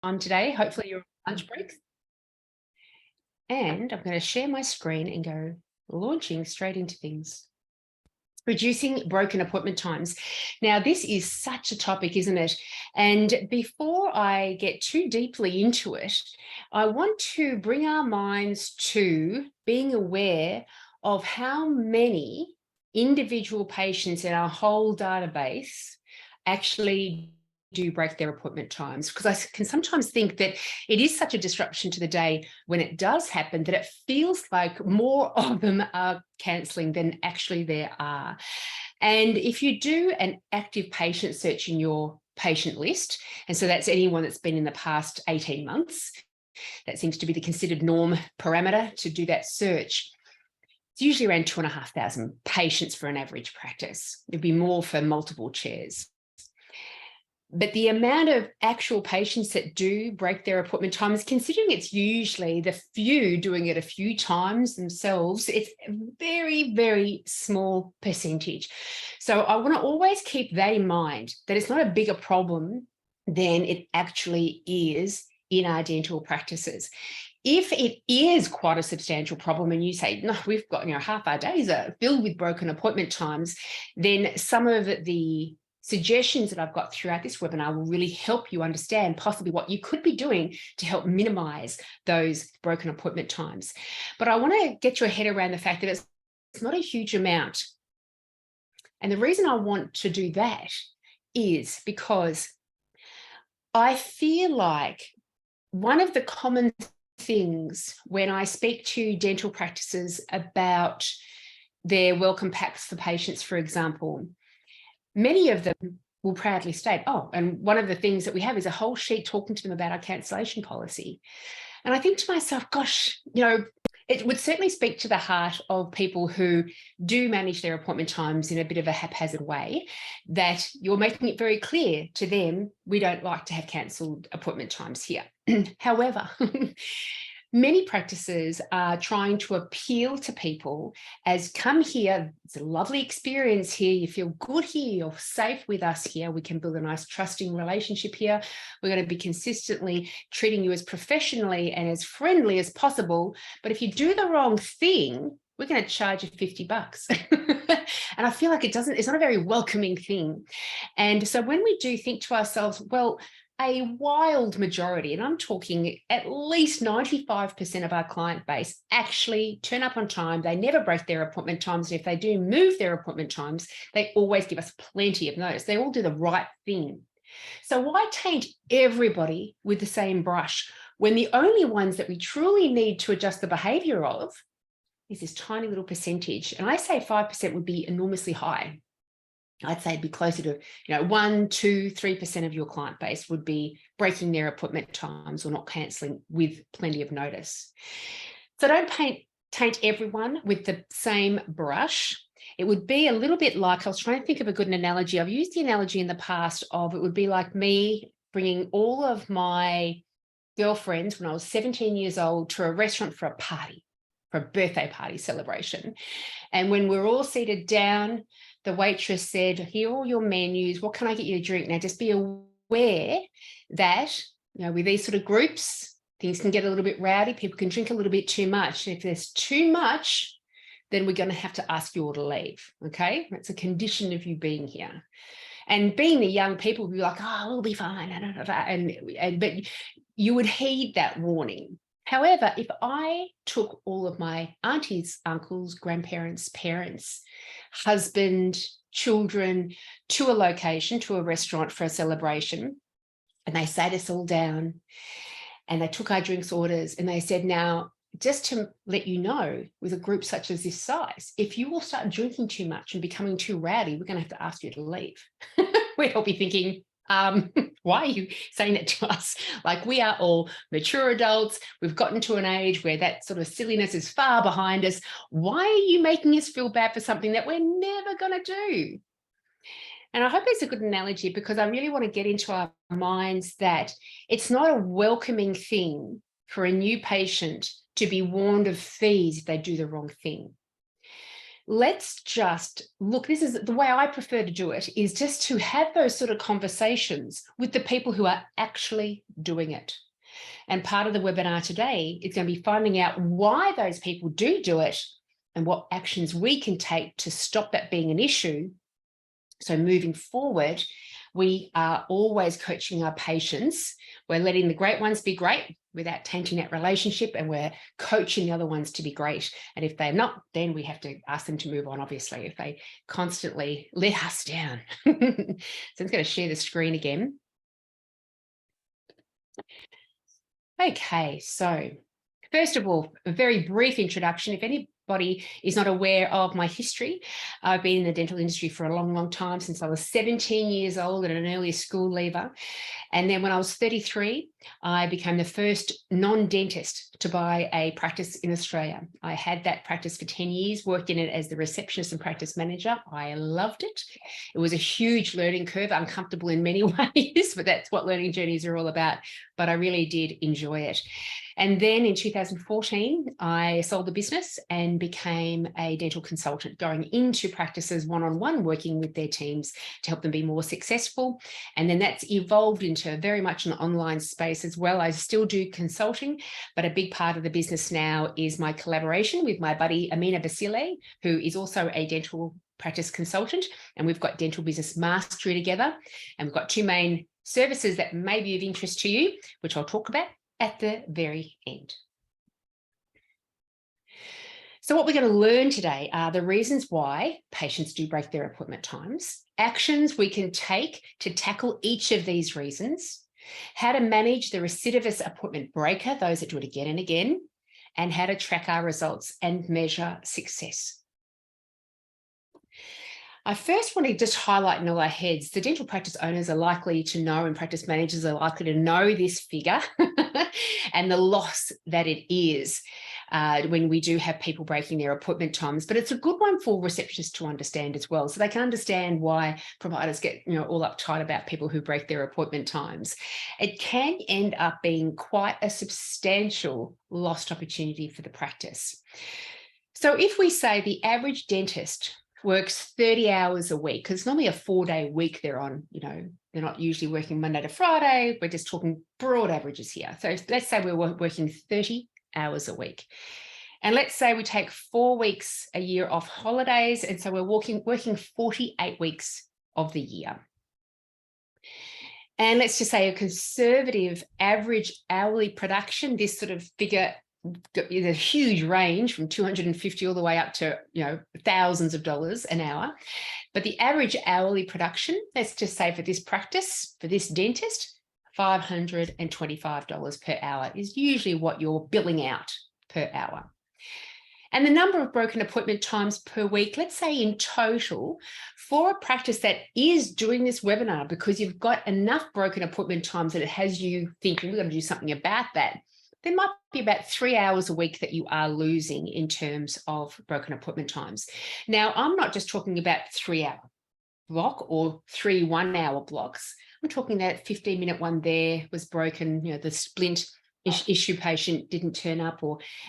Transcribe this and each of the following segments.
time today. Hopefully you're on lunch breaks. And I'm going to share my screen and go launching straight into things. Reducing broken appointment times. Now, this is such a topic, isn't it? And before I get too deeply into it, I want to bring our minds to being aware of how many individual patients in our whole database actually do break their appointment times, because I can sometimes think that it is such a disruption to the day when it does happen that it feels like more of them are cancelling than actually there are. And if you do an active patient search in your patient list, and so that's anyone that's been in the past 18 months, that seems to be the considered norm parameter to do that search. It's usually around 2,500 patients for an average practice. It'd be more for multiple chairs. But the amount of actual patients that do break their appointment times, considering it's usually the few doing it a few times themselves, it's a very, very small percentage. So I want to always keep that in mind, that it's not a bigger problem than it actually is in our dental practices. If it is quite a substantial problem and you say, no, we've got half our days are filled with broken appointment times, then some of the suggestions that I've got throughout this webinar will really help you understand possibly what you could be doing to help minimize those broken appointment times. But I want to get your head around the fact that it's not a huge amount. And the reason I want to do that is because I feel like one of the common things when I speak to dental practices about their welcome packs for patients, for example, many of them will proudly state, oh, and one of the things that we have is a whole sheet talking to them about our cancellation policy. And I think to myself, gosh, it would certainly speak to the heart of people who do manage their appointment times in a bit of a haphazard way, that you're making it very clear to them, we don't like to have cancelled appointment times here. However, many practices are trying to appeal to people as, come here, it's a lovely experience here, you feel good here, you're safe with us here, we can build a nice trusting relationship here, we're going to be consistently treating you as professionally and as friendly as possible, but if you do the wrong thing, we're going to charge you $50. And I feel like it's not a very welcoming thing. And so when we do think to ourselves, well, a wild majority, and I'm talking at least 95% of our client base actually turn up on time. They never break their appointment times. And if they do move their appointment times, they always give us plenty of notice. They all do the right thing. So why taint everybody with the same brush when the only ones that we truly need to adjust the behavior of is this tiny little percentage? And I say 5% would be enormously high. I'd say it'd be closer to, 1, 2, 3% of your client base would be breaking their appointment times or not cancelling with plenty of notice. So don't taint everyone with the same brush. It would be a little bit like, I was trying to think of a good analogy. I've used the analogy in the past of, it would be like me bringing all of my girlfriends when I was 17 years old to a restaurant for a party, for a birthday party celebration. And when we're all seated down, the waitress said, here are all your menus. What can I get you to drink? Now, just be aware that, with these sort of groups, things can get a little bit rowdy. People can drink a little bit too much. And if there's too much, then we're going to have to ask you all to leave. Okay? That's a condition of you being here. And being the young people, we'll be like, oh, we'll be fine. But you would heed that warning. However, if I took all of my aunties, uncles, grandparents, parents, husband, children to a location, to a restaurant for a celebration, and they sat us all down and they took our drinks orders and they said, now, just to let you know, with a group such as this size, if you will start drinking too much and becoming too rowdy, we're going to have to ask you to leave. We'd all be thinking, why are you saying that to us? Like, we are all mature adults. We've gotten to an age where that sort of silliness is far behind us. Why are you making us feel bad for something that we're never going to do? And I hope it's a good analogy, because I really want to get into our minds that it's not a welcoming thing for a new patient to be warned of fees if they do the wrong thing. let's just look, this is the way I prefer to do it, is just to have those sort of conversations with the people who are actually doing it. And part of the webinar today is going to be finding out why those people do it and what actions we can take to stop that being an issue. So moving forward, we are always coaching our patients. We're letting the great ones be great without tainting that relationship, and we're coaching the other ones to be great. And if they're not, then we have to ask them to move on, obviously, if they constantly let us down. So I'm just going to share the screen again. Okay, so first of all, a very brief introduction. If anybody is not aware of my history, I've been in the dental industry for a long, long time, since I was 17 years old and an early school leaver. And then when I was 33, I became the first non-dentist to buy a practice in Australia. I had that practice for 10 years, worked in it as the receptionist and practice manager. I loved it. It was a huge learning curve, uncomfortable in many ways, but that's what learning journeys are all about. But I really did enjoy it. And then in 2014, I sold the business and became a dental consultant, going into practices one-on-one, working with their teams to help them be more successful. And then that's evolved into very much an online space as well. I still do consulting, but a big part of the business now is my collaboration with my buddy Amina Basile, who is also a dental practice consultant. And we've got Dental Business Mastery together. And we've got two main services that may be of interest to you, which I'll talk about at the very end. So what we're going to learn today are the reasons why patients do break their appointment times, actions we can take to tackle each of these reasons, how to manage the recidivist appointment breaker, those that do it again and again, and how to track our results and measure success. I first want to just highlight in all our heads, the dental practice owners are likely to know, and practice managers are likely to know this figure and the loss that it is when we do have people breaking their appointment times. But it's a good one for receptionists to understand as well, so they can understand why providers get all uptight about people who break their appointment times. It can end up being quite a substantial lost opportunity for the practice. So if we say the average dentist works 30 hours a week, because it's normally a 4-day week they're on, they're not usually working Monday to Friday. We're just talking broad averages here. So let's say we're working 30 hours a week. And let's say we take 4 weeks a year off holidays. And so we're working 48 weeks of the year. And let's just say a conservative average hourly production, this sort of figure is a huge range from 250 all the way up to thousands of dollars an hour. But the average hourly production, let's just say for this practice, for this dentist, $525 per hour is usually what you're billing out per hour. And the number of broken appointment times per week, let's say in total, for a practice that is doing this webinar because you've got enough broken appointment times that it has you thinking we're going to do something about that, there might be about 3 hours a week that you are losing in terms of broken appointment times. Now, I'm not just talking about 3-hour block or 3 1-hour blocks. I'm talking that 15-minute one there was broken, the splint issue patient didn't turn up,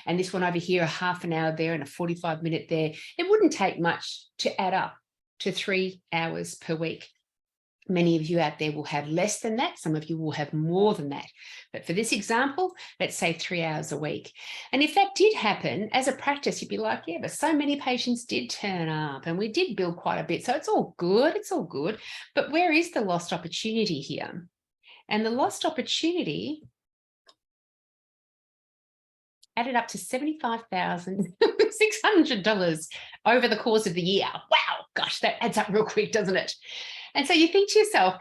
and this one over here, a half an hour there and a 45-minute there. It wouldn't take much to add up to 3 hours per week. Many of you out there will have less than that. Some of you will have more than that. But for this example, let's say 3 hours a week. And if that did happen, as a practice, you'd be like, yeah, but so many patients did turn up and we did bill quite a bit. So it's all good. It's all good. But where is the lost opportunity here? And the lost opportunity added up to $75,600 over the course of the year. Wow, gosh, that adds up real quick, doesn't it? And so you think to yourself,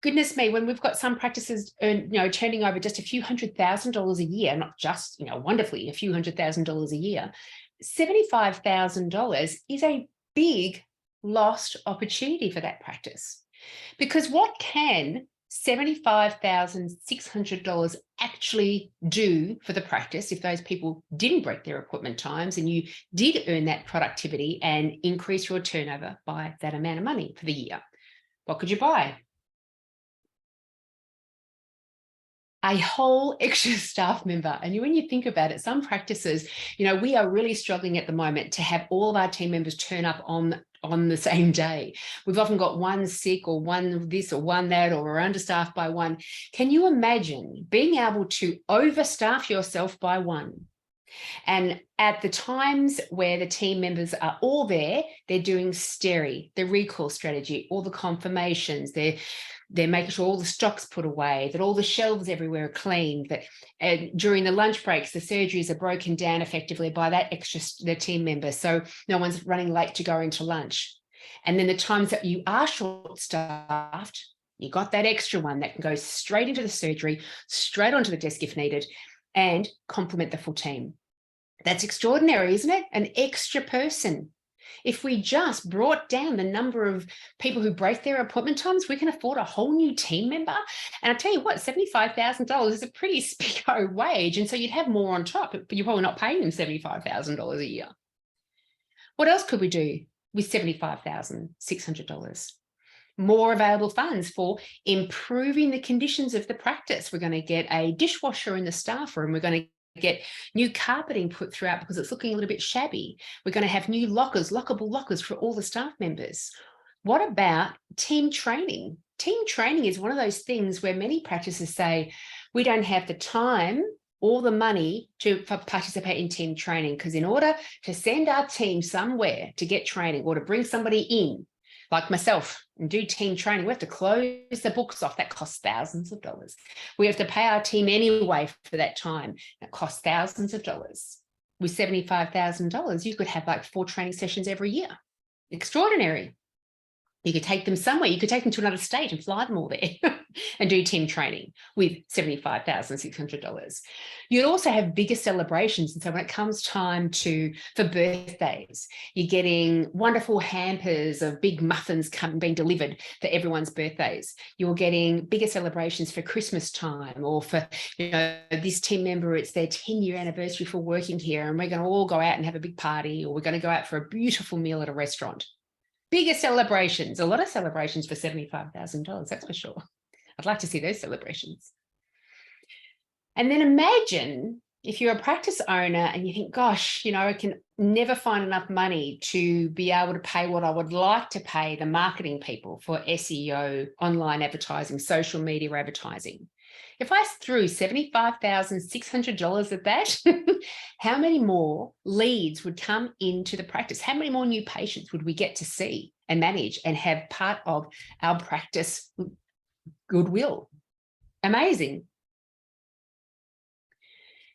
goodness me, when we've got some practices turning over just a few $100,000 a year, not just, wonderfully a few $100,000 a year, $75,000 is a big lost opportunity for that practice. Because what can $75,600 actually do for the practice if those people didn't break their appointment times and you did earn that productivity and increase your turnover by that amount of money for the year? What could you buy? a whole extra staff member. And when you think about it, some practices, we are really struggling at the moment to have all of our team members turn up on the same day. We've often got one sick or one this or one that, or we're understaffed by one. Can you imagine being able to overstaff yourself by one? And at the times where the team members are all there, they're doing STERI, the recall strategy, all the confirmations, they're making sure all the stock's put away, that all the shelves everywhere are cleaned, that during the lunch breaks, the surgeries are broken down effectively by the team member. So no one's running late to go into lunch. And then the times that you are short-staffed, you got that extra one that can go straight into the surgery, straight onto the desk if needed, and complement the full team. That's extraordinary, isn't it? An extra person. If we just brought down the number of people who break their appointment times, we can afford a whole new team member. And I tell you what, $75,000 is a pretty spicco wage. And so you'd have more on top, but you're probably not paying them $75,000 a year. What else could we do with $75,600? More available funds for improving the conditions of the practice. We're going to get a dishwasher in the staff room. We're going to get new carpeting put throughout because it's looking a little bit shabby. We're going to have new lockable lockers for all the staff members. What about team training? Team training is one of those things where many practices say, we don't have the time or the money to participate in team training, because in order to send our team somewhere to get training or to bring somebody in, like myself, and do team training, we have to close the books off. That costs thousands of dollars. We have to pay our team anyway for that time. That costs thousands of dollars. With $75,000, you could have like 4 training sessions every year. Extraordinary. You could take them somewhere. You could take them to another state and fly them all there and do team training with $75,600. You'd also have bigger celebrations. And so when it comes time for birthdays, you're getting wonderful hampers of big muffins being delivered for everyone's birthdays. You're getting bigger celebrations for Christmas time, or for, this team member, it's their 10-year anniversary for working here, and we're going to all go out and have a big party, or we're going to go out for a beautiful meal at a restaurant. Bigger celebrations, a lot of celebrations for $75,000, that's for sure. I'd like to see those celebrations. And then imagine if you're a practice owner and you think, gosh, I can never find enough money to be able to pay what I would like to pay the marketing people for SEO, online advertising, social media advertising. If I threw $75,600 at that, how many more leads would come into the practice? How many more new patients would we get to see and manage and have part of our practice goodwill? Amazing.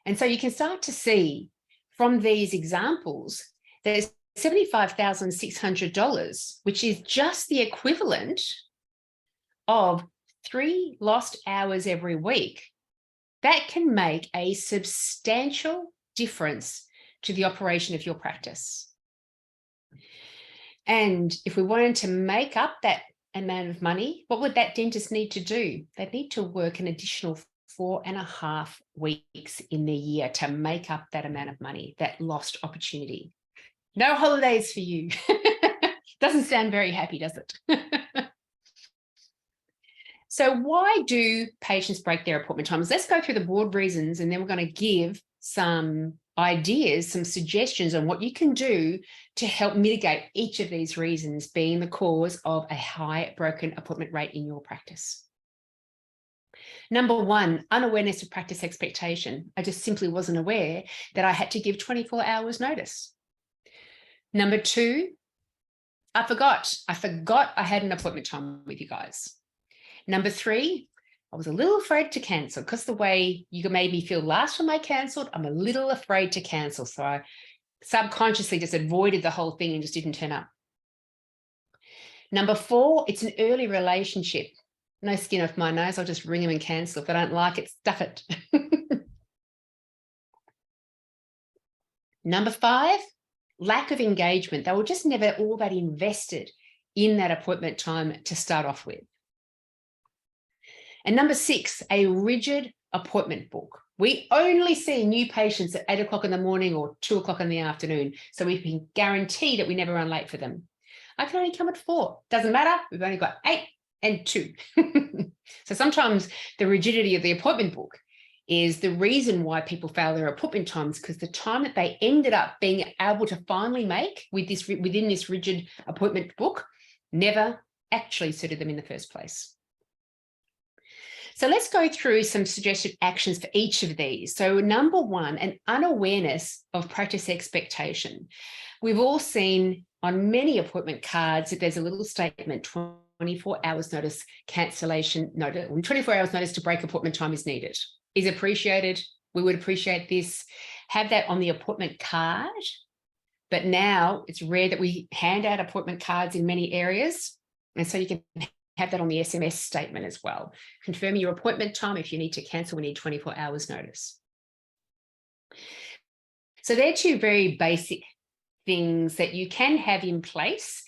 And so you can start to see from these examples, there's $75,600, which is just the equivalent of 3 lost hours every week. That can make a substantial difference to the operation of your practice. And if we wanted to make up that amount of money, what would that dentist need to do? They'd need to work an additional 4.5 weeks in the year to make up that amount of money, that lost opportunity. No holidays for you. Doesn't sound very happy, does it? So why do patients break their appointment times? Let's go through the broad reasons, and then we're going to give some ideas, some suggestions on what you can do to help mitigate each of these reasons being the cause of a high broken appointment rate in your practice. Number 1, unawareness of practice expectation. I just simply wasn't aware that I had to give 24 hours notice. Number 2, I forgot I had an appointment time with you guys. Number 3, I was a little afraid to cancel, because the way you made me feel last time I cancelled, I'm a little afraid to cancel. So I subconsciously just avoided the whole thing and just didn't turn up. Number 4, it's an early relationship. No skin off my nose. I'll just ring them and cancel. If I don't like it, stuff it. Number 5, lack of engagement. They were just never all that invested in that appointment time to start off with. And number 6, a rigid appointment book. We only see new patients at 8 o'clock in the morning or 2 o'clock in the afternoon. So we can guarantee that we never run late for them. I can only come at 4. Doesn't matter. We've only got 8 and 2. So sometimes the rigidity of the appointment book is the reason why people fail their appointment times, because the time that they ended up being able to finally make within this rigid appointment book never actually suited them in the first place. So let's go through some suggested actions for each of these. So number one, an unawareness of practice expectation. We've all seen on many appointment cards that there's a little statement, 24 hours notice, cancellation notice, 24 hours notice to break appointment time is needed, is appreciated. We would appreciate this. Have that on the appointment card. But now it's rare that we hand out appointment cards in many areas. And so you can have that on the SMS statement as well. Confirm your appointment time. If you need to cancel, we need 24 hours notice. So they're two very basic things that you can have in place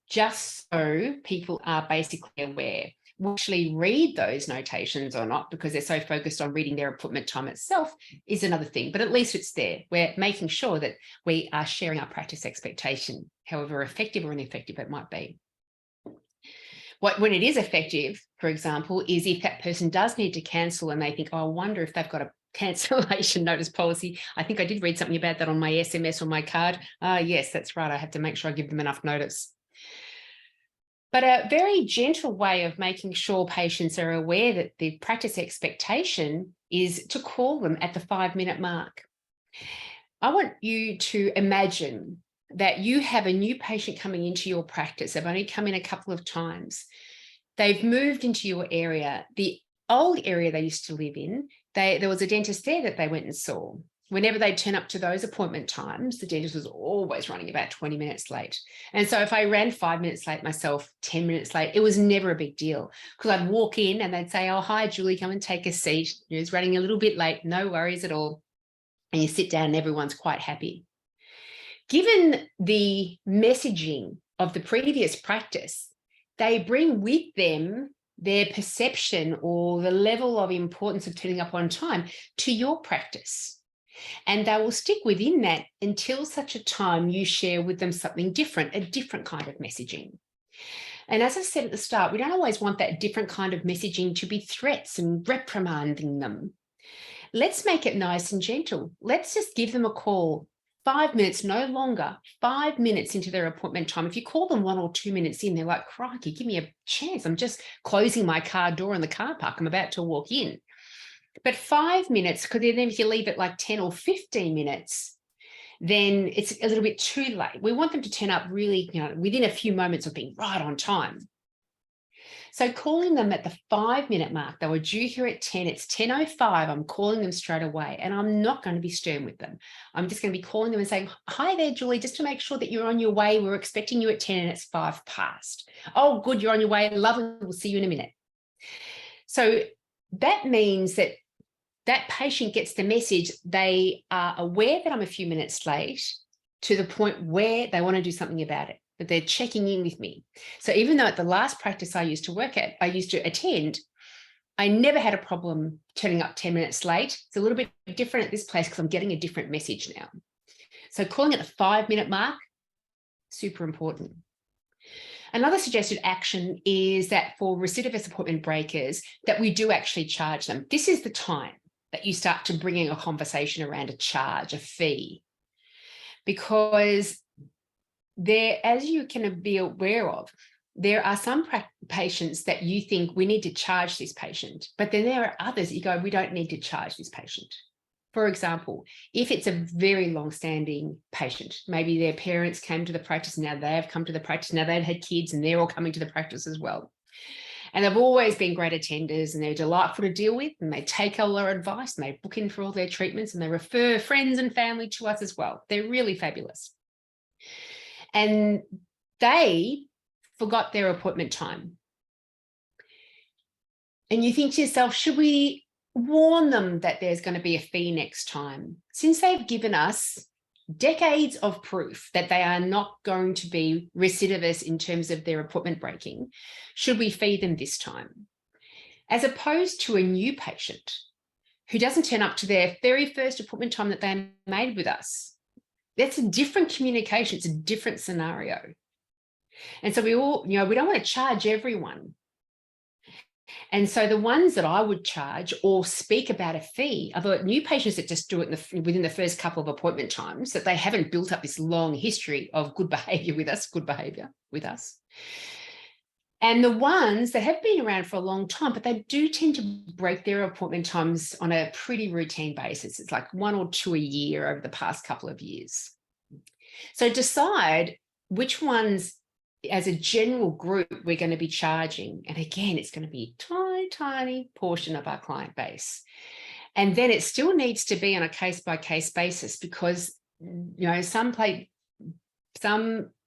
just so people are basically aware. We'll actually read those notations or not because they're so focused on reading their appointment time itself is another thing, but at least it's there. We're making sure that we are sharing our practice expectation, however effective or ineffective it might be. When it is effective, for example, is if that person does need to cancel and they think, oh, I wonder if they've got a cancellation notice policy. I think I did read something about that on my SMS or my card. Yes, that's right. I have to make sure I give them enough notice. But a very gentle way of making sure patients are aware that the practice expectation is to call them at the 5-minute mark. I want you to imagine that you have a new patient coming into your practice. They've only come in a couple of times. They've moved into your area. The old area they used to live in, there was a dentist there that they went and saw. Whenever they turn up to those appointment times, the dentist was always running about 20 minutes late. And so if I ran 5 minutes late myself, 10 minutes late, it was never a big deal because I'd walk in and they'd say, oh, hi, Julie, come and take a seat. You're running a little bit late. No worries at all. And you sit down and everyone's quite happy. Given the messaging of the previous practice, they bring with them their perception or the level of importance of turning up on time to your practice. And they will stick within that until such a time you share with them something different, a different kind of messaging. And as I said at the start, we don't always want that different kind of messaging to be threats and reprimanding them. Let's make it nice and gentle. Let's just give them a call 5 minutes, no longer, 5 minutes into their appointment time. If you call them 1 or 2 minutes in, they're like, crikey, give me a chance. I'm just closing my car door in the car park. I'm about to walk in. But 5 minutes, because then if you leave it like 10 or 15 minutes, then it's a little bit too late. We want them to turn up really, within a few moments of being right on time. So calling them at the 5-minute mark, they were due here at 10, it's 10:05, I'm calling them straight away and I'm not going to be stern with them. I'm just going to be calling them and saying, hi there, Julie, just to make sure that you're on your way. We're expecting you at 10 and it's 5 past. Oh, good, you're on your way. Lovely, we'll see you in a minute. So that means that patient gets the message. They are aware that I'm a few minutes late to the point where they want to do something about it, that they're checking in with me. So even though at the last practice I used to attend, I never had a problem turning up 10 minutes late. It's a little bit different at this place because I'm getting a different message now. So calling at the 5-minute mark, super important. Another suggested action is that for recidivist appointment breakers, that we do actually charge them. This is the time that you start to bring in a conversation around a charge, a fee, because there, as you can be aware of, there are some patients that you think we need to charge this patient, but then there are others that you go, we don't need to charge this patient. For example, if it's a very long-standing patient, maybe their parents came to the practice, now they have come to the practice, now they've had kids and they're all coming to the practice as well. And they've always been great attenders and they're delightful to deal with and they take all our advice and they book in for all their treatments and they refer friends and family to us as well. They're really fabulous. And they forgot their appointment time. And you think to yourself, should we warn them that there's going to be a fee next time? Since they've given us decades of proof that they are not going to be recidivists in terms of their appointment breaking, should we fee them this time? As opposed to a new patient who doesn't turn up to their very first appointment time that they made with us. That's a different communication. It's a different scenario. And so we all, we don't want to charge everyone. And so the ones that I would charge or speak about a fee are the new patients that just do it within the first couple of appointment times, that they haven't built up this long history of good behavior with us. And the ones that have been around for a long time, but they do tend to break their appointment times on a pretty routine basis. It's like 1 or 2 a year over the past couple of years. So decide which ones, as a general group, we're going to be charging. And again, it's going to be a tiny, tiny portion of our client base. And then it still needs to be on a case-by-case basis, because, some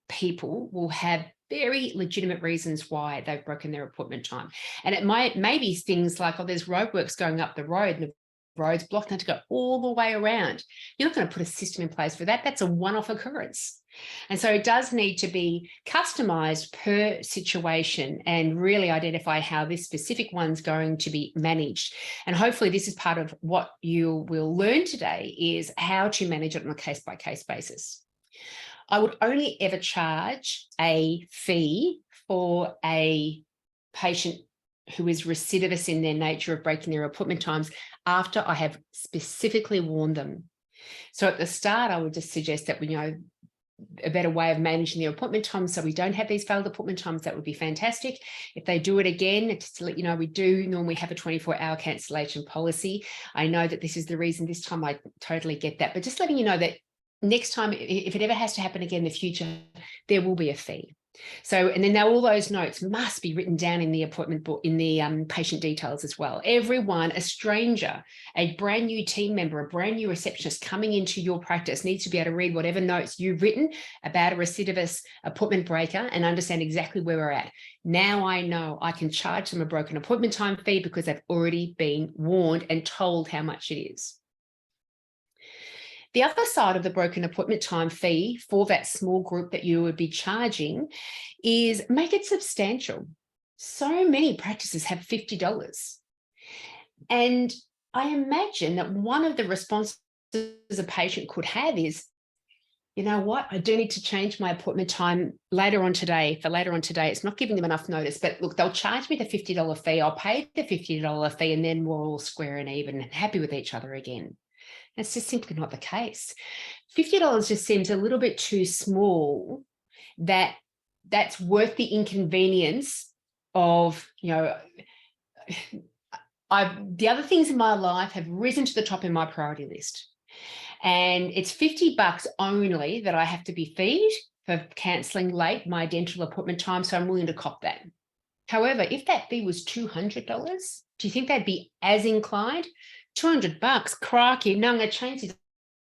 people will have very legitimate reasons why they've broken their appointment time. And it may be things like, there's roadworks going up the road and the road's blocked, and to go all the way around. You're not going to put a system in place for that. That's a one-off occurrence. And so it does need to be customized per situation and really identify how this specific one's going to be managed. And hopefully this is part of what you will learn today, is how to manage it on a case-by-case basis. I would only ever charge a fee for a patient who is recidivist in their nature of breaking their appointment times after I have specifically warned them. So at the start, I would just suggest that a better way of managing their appointment times so we don't have these failed appointment times. That would be fantastic. If they do it again, just to let you know, we do normally have a 24-hour cancellation policy. I know that this is the reason this time. I totally get that, but just letting you know that next time, if it ever has to happen again in the future, there will be a fee. So, and then all those notes must be written down in the appointment book, in the patient details as well. Everyone, a stranger, a brand new team member, a brand new receptionist coming into your practice needs to be able to read whatever notes you've written about a recidivist appointment breaker and understand exactly where we're at. Now I know I can charge them a broken appointment time fee because they've already been warned and told how much it is. The other side of the broken appointment time fee for that small group that you would be charging is make it substantial. So many practices have $50. And I imagine that one of the responses a patient could have is, you know what, I do need to change my appointment time later on today. For later on today, it's not giving them enough notice, but look, they'll charge me the $50 fee. I'll pay the $50 fee, and then we're all square and even and happy with each other again. That's just simply not the case. $50 just seems a little bit too small. That's worth the inconvenience of, the other things in my life have risen to the top in my priority list. And it's $50 only that I have to be feed for cancelling late my dental appointment time. So I'm willing to cop that. However, if that fee was $200, do you think they'd be as inclined? $200, crikey. No, I'm going to change these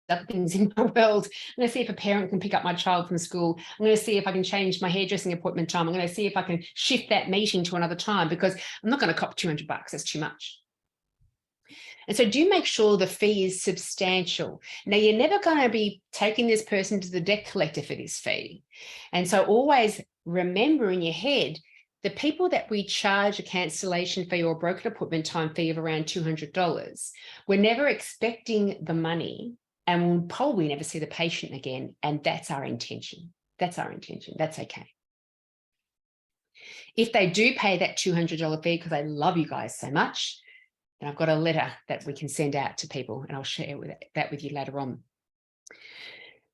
other things in my world. I'm going to see if a parent can pick up my child from school. I'm going to see if I can change my hairdressing appointment time. I'm going to see if I can shift that meeting to another time, because I'm not going to cop $200. That's too much. And so do make sure the fee is substantial. Now, you're never going to be taking this person to the debt collector for this fee. And so always remember in your head, the people that we charge a cancellation fee or a broken appointment time fee of around $200, we're never expecting the money, and we'll probably never see the patient again. And that's our intention. That's our intention. That's okay. If they do pay that $200 fee because they love you guys so much, then I've got a letter that we can send out to people, and I'll share that with you later on.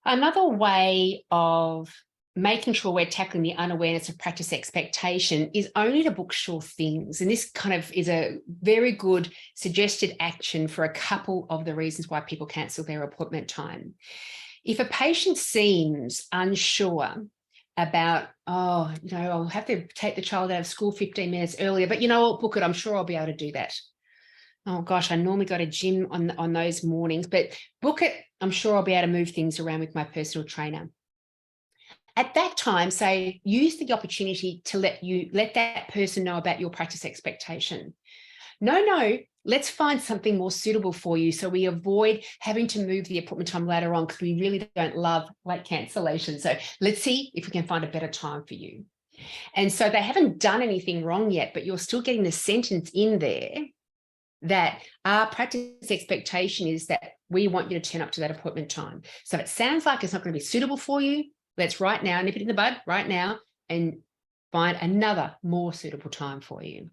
Another way of making sure we're tackling the unawareness of practice expectation is only to book sure things. And this kind of is a very good suggested action for a couple of the reasons why people cancel their appointment time. If a patient seems unsure about, I'll have to take the child out of school 15 minutes earlier, but I'll book it. I'm sure I'll be able to do that. Oh gosh, I normally go to gym on those mornings, but book it. I'm sure I'll be able to move things around with my personal trainer. At that time, say, use the opportunity to let that person know about your practice expectation. No, let's find something more suitable for you so we avoid having to move the appointment time later on, because we really don't love late cancellation. So let's see if we can find a better time for you. And so they haven't done anything wrong yet, but you're still getting the sentence in there that our practice expectation is that we want you to turn up to that appointment time. So if it sounds like it's not going to be suitable for you, let's right now nip it in the bud right now and find another more suitable time for you.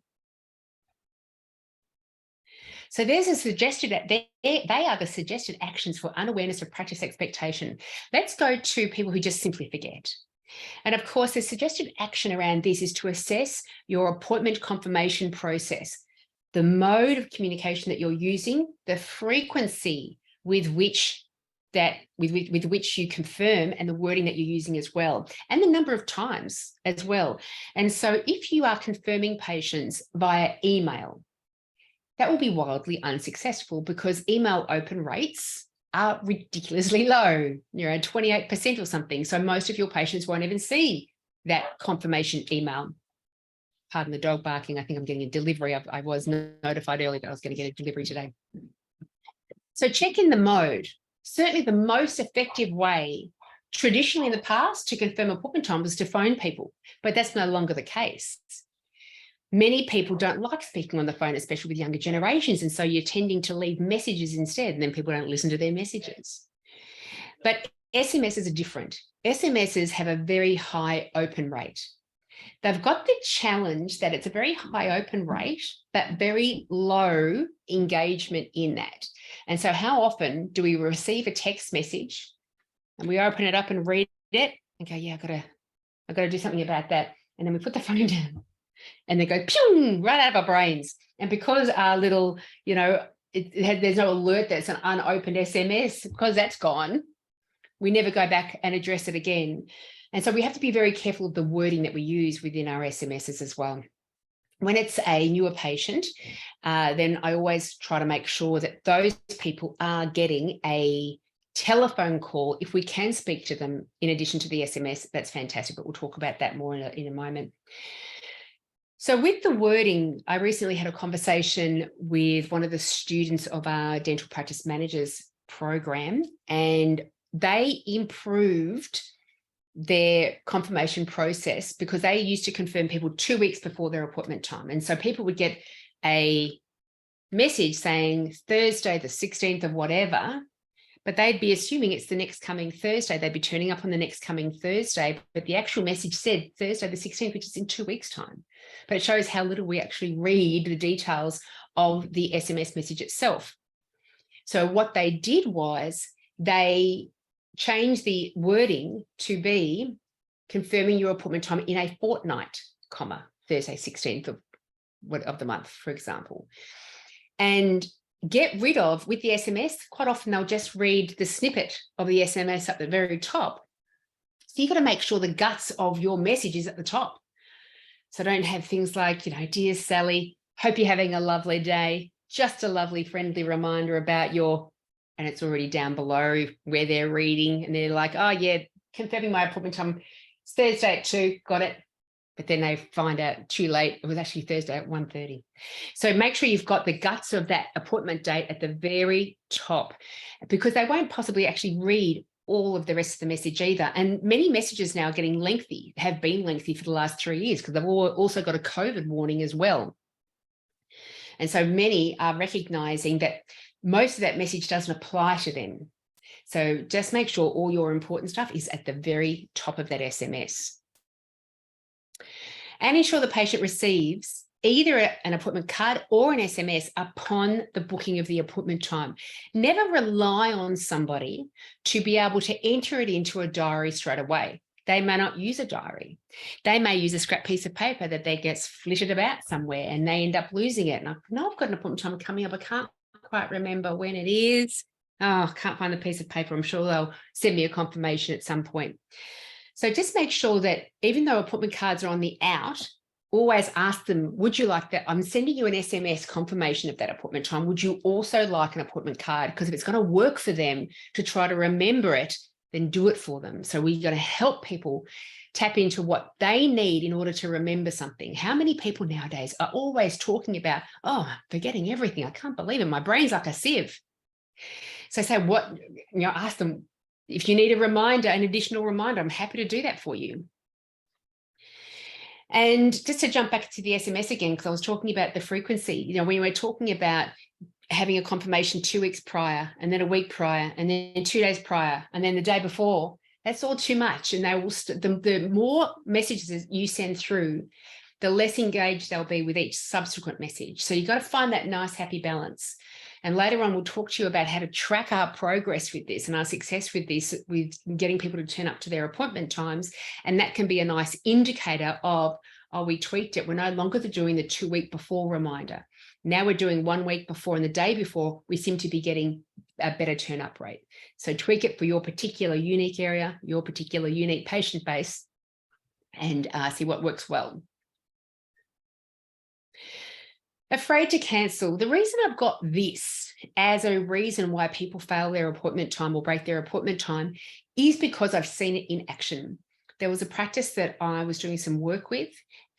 So there's a suggested, they are the suggested actions for unawareness of practice expectation. Let's go to people who just simply forget. And of course, the suggested action around this is to assess your appointment confirmation process, the mode of communication that you're using, the frequency with which you confirm, and the wording that you're using as well, and the number of times as well. And so if you are confirming patients via email, that will be wildly unsuccessful because email open rates are ridiculously low, 28% or something. So most of your patients won't even see that confirmation email. Pardon the dog barking. I think I'm getting a delivery. I was notified earlier that I was going to get a delivery today. So check in the mode. Certainly the most effective way traditionally in the past to confirm appointment time was to phone people, but that's no longer the case. Many people don't like speaking on the phone, especially with younger generations. And so you're tending to leave messages instead, and then people don't listen to their messages. But SMSs are different. SMSs have a very high open rate. They've got the challenge that it's a very high open rate, but very low engagement in that. And so how often do we receive a text message and we open it up and read it and go, yeah, I've got to do something about that. And then we put the phone down. And they go pew, right out of our brains. And because our little, there's no alert that's an unopened SMS, because that's gone, we never go back and address it again. And so we have to be very careful of the wording that we use within our SMSs as well. When it's a newer patient, then I always try to make sure that those people are getting a telephone call. If we can speak to them in addition to the SMS, that's fantastic, but we'll talk about that more in a moment. So with the wording, I recently had a conversation with one of the students of our dental practice managers program, and they improved their confirmation process because they used to confirm people 2 weeks before their appointment time. And so people would get a message saying Thursday, the 16th of whatever, but they'd be assuming it's the next coming Thursday. They'd be turning up on the next coming Thursday, but the actual message said Thursday, the 16th, which is in 2 weeks' time. But it shows how little we actually read the details of the SMS message itself. So what they did was they changed the wording to be confirming your appointment time in a fortnight, Thursday, 16th of the month, for example. And get rid of, with the SMS, quite often they'll just read the snippet of the SMS at the very top. So you've got to make sure the guts of your message is at the top. So don't have things like, dear Sally, hope you're having a lovely day. Just a lovely friendly reminder about and it's already down below where they're reading and they're like, oh yeah, confirming my appointment time, it's Thursday at 2, got it. But then they find out too late, it was actually Thursday at 1:30. So make sure you've got the guts of that appointment date at the very top, because they won't possibly actually read all of the rest of the message either. And many messages now are getting lengthy, have been lengthy for the last 3 years, because they've also got a COVID warning as well. And so many are recognizing that most of that message doesn't apply to them. So just make sure all your important stuff is at the very top of that SMS. And ensure the patient receives either an appointment card or an SMS upon the booking of the appointment time. Never rely on somebody to be able to enter it into a diary straight away. They may not use a diary. They may use a scrap piece of paper that they gets flitted about somewhere and they end up losing it. And I've got an appointment time coming up. I can't quite remember when it is. Oh, I can't find the piece of paper. I'm sure they'll send me a confirmation at some point. So just make sure that even though appointment cards are on the out, always ask them, would you like that? I'm sending you an SMS confirmation of that appointment time. Would you also like an appointment card? Because if it's going to work for them to try to remember it, then do it for them. So we're going to help people tap into what they need in order to remember something. How many people nowadays are always talking about, oh, I'm forgetting everything. I can't believe it. My brain's like a sieve. So say ask them, if you need a reminder, an additional reminder, I'm happy to do that for you. And just to jump back to the SMS again, because I was talking about the frequency, when we're talking about having a confirmation 2 weeks prior, and then a week prior, and then 2 days prior, and then the day before, that's all too much. And they will the more messages you send through, the less engaged they'll be with each subsequent message. So you've got to find that nice, happy balance. And later on, we'll talk to you about how to track our progress with this and our success with this, with getting people to turn up to their appointment times. And that can be a nice indicator of, oh, we tweaked it. We're no longer doing the 2 week before reminder. Now we're doing 1 week before, and the day before, we seem to be getting a better turn up rate. So tweak it for your particular unique area, your particular unique patient base, and see what works well. Afraid to cancel. The reason I've got this as a reason why people fail their appointment time or break their appointment time is because I've seen it in action. There was a practice that I was doing some work with,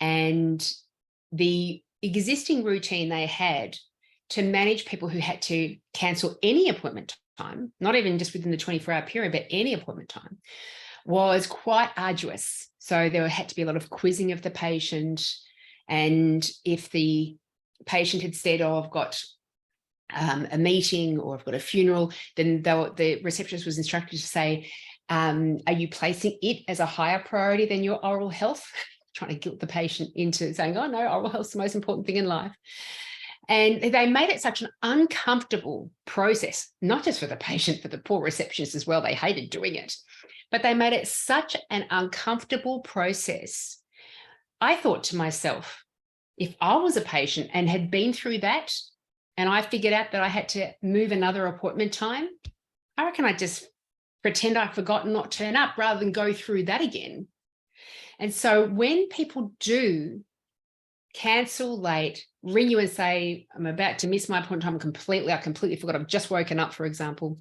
and the existing routine they had to manage people who had to cancel any appointment time, not even just within the 24-hour period, but any appointment time, was quite arduous. So there had to be a lot of quizzing of the patient. And if the patient had said, oh, I've got a meeting or I've got a funeral, then the receptionist was instructed to say, are you placing it as a higher priority than your oral health? Trying to guilt the patient into saying, oh no, oral health is the most important thing in life. And they made it such an uncomfortable process, not just for the patient, for the poor receptionist as well. They hated doing it, but they made it such an uncomfortable process. I thought to myself, if I was a patient and had been through that, and I figured out that I had to move another appointment time, I reckon I'd just pretend I forgot and not turn up rather than go through that again. And so when people do cancel late, ring you and say, I'm about to miss my appointment time completely, I completely forgot, I've just woken up, for example,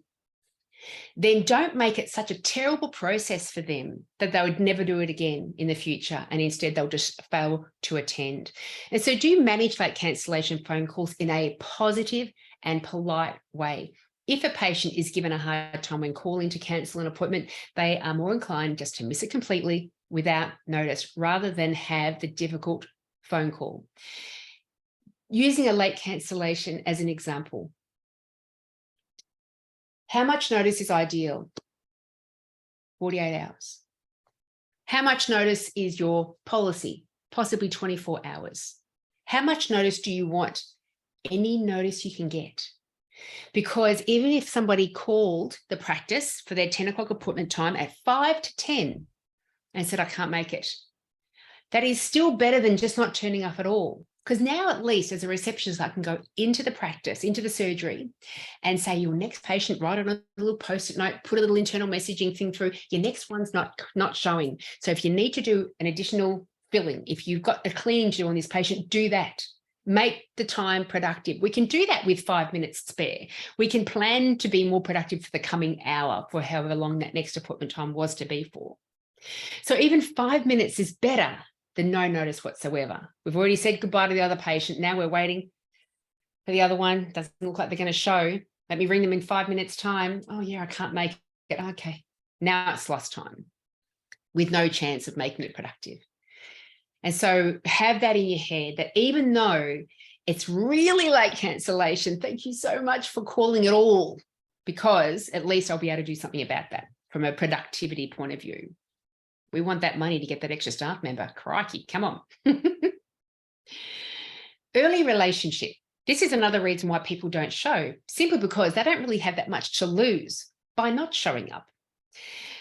then don't make it such a terrible process for them that they would never do it again in the future, and instead they'll just fail to attend. And so do manage late cancellation phone calls in a positive and polite way. If a patient is given a hard time when calling to cancel an appointment, they are more inclined just to miss it completely without notice, rather than have the difficult phone call. Using a late cancellation as an example. How much notice is ideal? 48 hours. How much notice is your policy? Possibly 24 hours. How much notice do you want? Any notice you can get. Because even if somebody called the practice for their 10 o'clock appointment time at 5 to 10 and said, I can't make it, that is still better than just not turning up at all. Because now at least as a receptionist, I can go into the practice, into the surgery, and say, your next patient, write on a little post-it note, put a little internal messaging thing through, your next one's not showing. So if you need to do an additional filling, if you've got a cleaning to do on this patient, do that. Make the time productive. We can do that with 5 minutes spare. We can plan to be more productive for the coming hour, for however long that next appointment time was to be for. So even 5 minutes is better than no notice whatsoever. We've already said goodbye to the other patient. Now we're waiting for the other one. Doesn't look like they're going to show. Let me ring them in 5 minutes' time. Oh yeah, I can't make it. Okay. Now it's lost time with no chance of making it productive. And so have that in your head, that even though it's really late cancellation, thank you so much for calling it all, because at least I'll be able to do something about that from a productivity point of view. We want that money to get that extra staff member. Crikey, come on. Early relationship. This is another reason why people don't show, simply because they don't really have that much to lose by not showing up.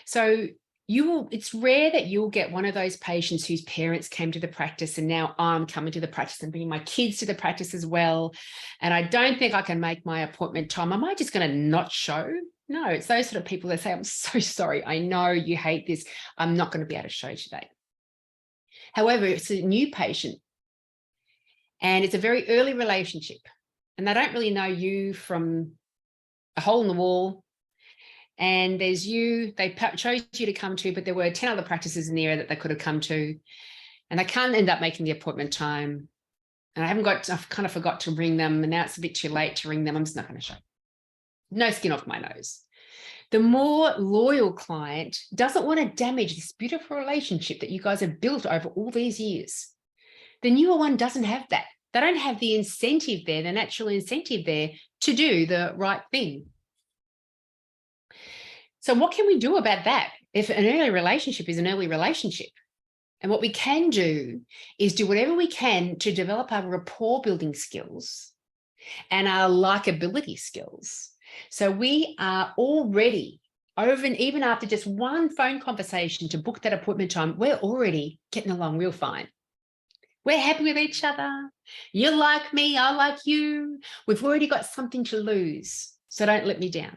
So it's rare that you'll get one of those patients whose parents came to the practice and now I'm coming to the practice and bringing my kids to the practice as well. And I don't think I can make my appointment time. Am I just going to not show? No, it's those sort of people that say, I'm so sorry. I know you hate this. I'm not going to be able to show today. However, it's a new patient and it's a very early relationship and they don't really know you from a hole in the wall. And there's you, they chose you to come to, but there were 10 other practices in the area that they could have come to, and they can't end up making the appointment time. And I've kind of forgot to ring them, and now it's a bit too late to ring them. I'm just not going to show. No skin off my nose. The more loyal client doesn't want to damage this beautiful relationship that you guys have built over all these years. The newer one doesn't have that. They don't have the incentive there, the natural incentive there to do the right thing. So what can we do about that? If an early relationship is an early relationship, And what we can do is do whatever we can to develop our rapport building skills and our likability skills. So we are already over, and even after just one phone conversation to book that appointment time, we're already getting along real fine. We're happy with each other. You like me, I like you. We've already got something to lose. So don't let me down.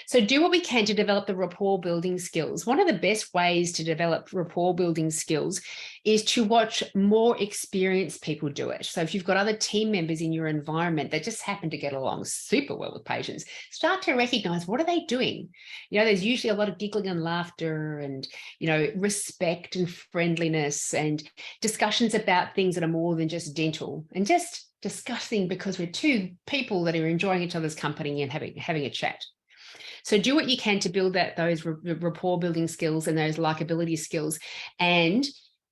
So do what we can to develop the rapport building skills. One of the best ways to develop rapport building skills is to watch more experienced people do it. So if you've got other team members in your environment that just happen to get along super well with patients, start to recognize, what are they doing? You know, there's usually a lot of giggling and laughter and, you know, respect and friendliness and discussions about things that are more than just dental, and just discussing because we're two people that are enjoying each other's company and having a chat. So do what you can to build those rapport building skills and those likability skills, and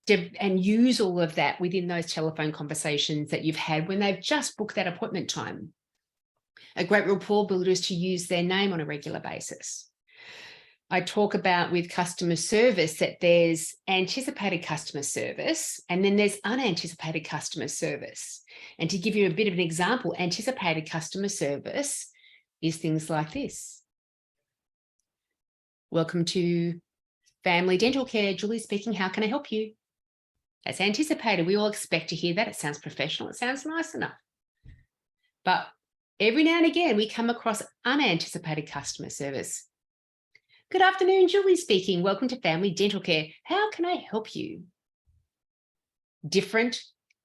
use all of that within those telephone conversations that you've had when they've just booked that appointment time. A great rapport builder is to use their name on a regular basis. I talk about with customer service that there's anticipated customer service and then there's unanticipated customer service. And to give you a bit of an example, anticipated customer service is things like this. Welcome to Family Dental Care. Julie speaking. How can I help you? That's anticipated. We all expect to hear that. It sounds professional. It sounds nice enough. But every now and again, we come across unanticipated customer service. Good afternoon, Julie speaking. Welcome to Family Dental Care. How can I help you? Different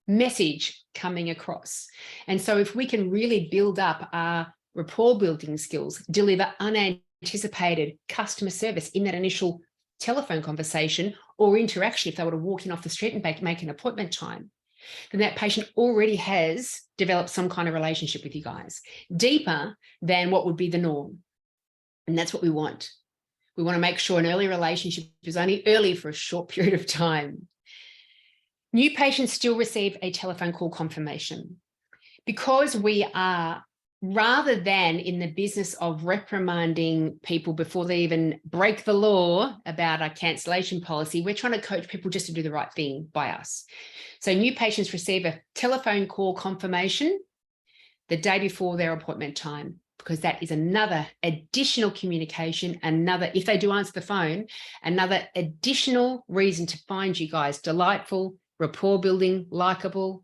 message coming across. And so if we can really build up our rapport building skills, deliver unanticipated customer service in that initial telephone conversation or interaction, if they were to walk in off the street and make an appointment time, then that patient already has developed some kind of relationship with you guys, deeper than what would be the norm. And that's what we want. We want to make sure an early relationship is only early for a short period of time. New patients still receive a telephone call confirmation. Because we are, rather than in the business of reprimanding people before they even break the law about our cancellation policy, we're trying to coach people just to do the right thing by us. So new patients receive a telephone call confirmation the day before their appointment time, because that is another additional communication, if they do answer the phone, another additional reason to find you guys delightful, rapport building, likable,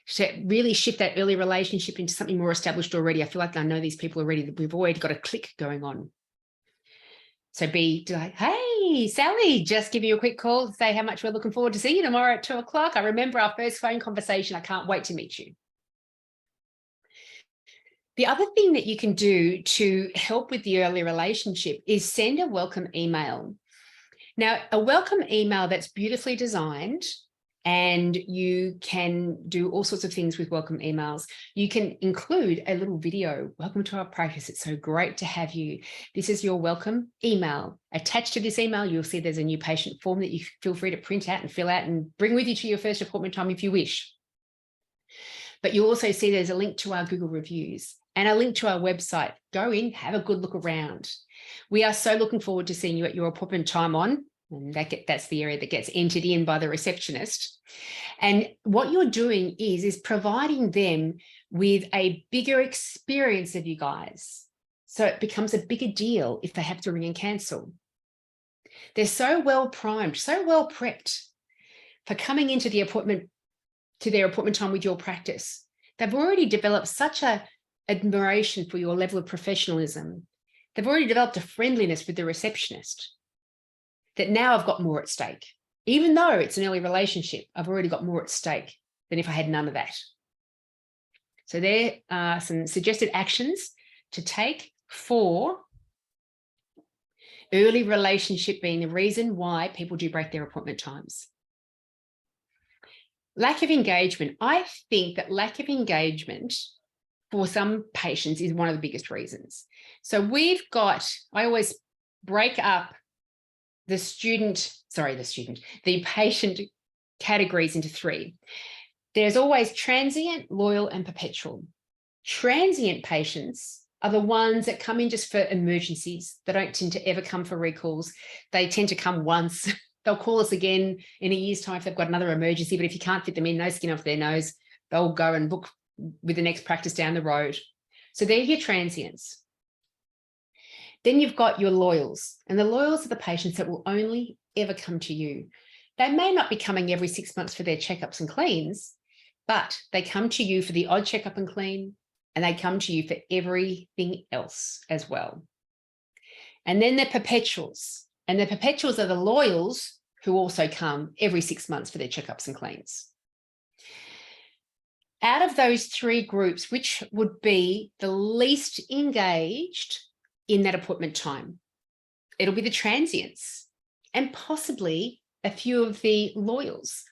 to really shift that early relationship into something more established already. I feel like I know these people already. We've already got a click going on. So be like, hey, Sally, just give you a quick call to say how much we're looking forward to seeing you tomorrow at 2:00. I remember our first phone conversation. I can't wait to meet you. The other thing that you can do to help with the early relationship is send a welcome email. Now, a welcome email that's beautifully designed, and you can do all sorts of things with welcome emails. You can include a little video. Welcome to our practice. It's so great to have you. This is your welcome email. Attached to this email, you'll see there's a new patient form that you feel free to print out and fill out and bring with you to your first appointment time if you wish. But you'll also see there's a link to our Google reviews and a link to our website. Go in, have a good look around. We are so looking forward to seeing you at your appointment time on, and that's the area that gets entered in by the receptionist. And what you're doing is providing them with a bigger experience of you guys. So it becomes a bigger deal if they have to ring and cancel. They're so well primed, so well prepped for coming into the appointment, to their appointment time with your practice. They've already developed such a admiration for your level of professionalism. They've already developed a friendliness with the receptionist that now I've got more at stake. Even though it's an early relationship, I've already got more at stake than if I had none of that. So there are some suggested actions to take for early relationship being the reason why people do break their appointment times. Lack of engagement. I think that lack of engagement for some patients is one of the biggest reasons. So I always break up the patient categories into three. There's always transient, loyal, and perpetual. Transient patients are the ones that come in just for emergencies. They don't tend to ever come for recalls. They tend to come once. They'll call us again in a year's time if they've got another emergency, but if you can't fit them in, no skin off their nose, they'll go and book with the next practice down the road. So they're your transients. Then you've got your loyals, and the loyals are the patients that will only ever come to you. They may not be coming every 6 months for their checkups and cleans, but they come to you for the odd checkup and clean, and they come to you for everything else as well. And then the perpetuals, and the perpetuals are the loyals who also come every 6 months for their checkups and cleans. Out of those three groups, which would be the least engaged in that appointment time? It'll be the transients and possibly a few of the loyals.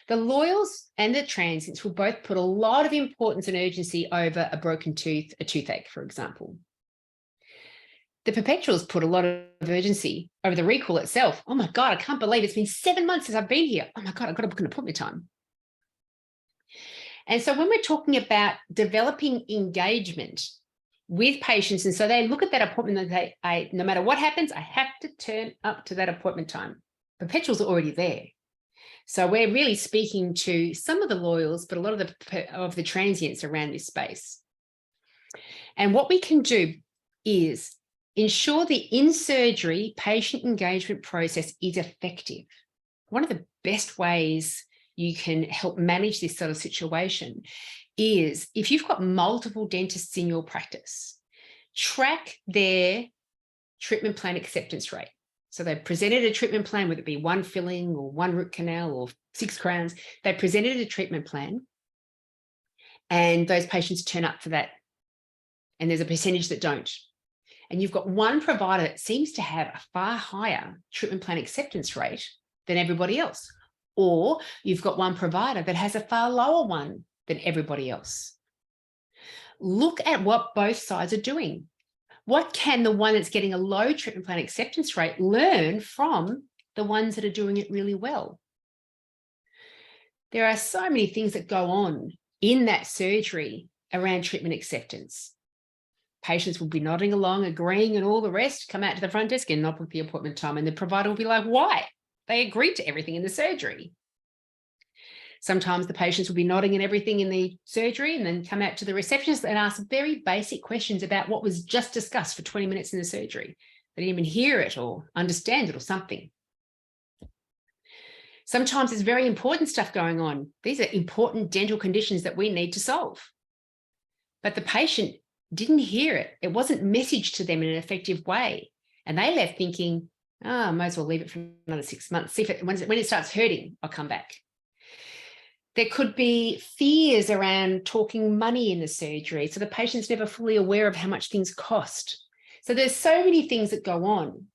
The loyals and the transients will both put a lot of importance and urgency over a broken tooth, a toothache, for example. The perpetuals put a lot of urgency over the recall itself. Oh my God, I can't believe it's been 7 months since I've been here. Oh my God, I've got to book an appointment time. And so when we're talking about developing engagement with patients, and so they look at that appointment and they say, no matter what happens, I have to turn up to that appointment time. Perpetuals are already there. So we're really speaking to some of the loyals, but a lot of the transients around this space. And what we can do is ensure the in-surgery patient engagement process is effective. One of the best ways you can help manage this sort of situation is if you've got multiple dentists in your practice, track their treatment plan acceptance rate. So they presented a treatment plan, whether it be one filling or one root canal or 6 crowns, they presented a treatment plan and those patients turn up for that. And there's a percentage that don't. And you've got one provider that seems to have a far higher treatment plan acceptance rate than everybody else. Or you've got one provider that has a far lower one than everybody else. Look at what both sides are doing. What can the one that's getting a low treatment plan acceptance rate learn from the ones that are doing it really well? There are so many things that go on in that surgery around treatment acceptance. Patients will be nodding along, agreeing and all the rest, come out to the front desk and not book the appointment time. And the provider will be like, why? They agreed to everything in the surgery. Sometimes the patients will be nodding and everything in the surgery and then come out to the receptionist and ask very basic questions about what was just discussed for 20 minutes in the surgery. They didn't even hear it or understand it or something. Sometimes there's very important stuff going on. These are important dental conditions that we need to solve. But the patient didn't hear it. It wasn't messaged to them in an effective way. And they left thinking, I might as well leave it for another 6 months. See if when it starts hurting, I'll come back. There could be fears around talking money in the surgery. So the patient's never fully aware of how much things cost. So there's so many things that go on.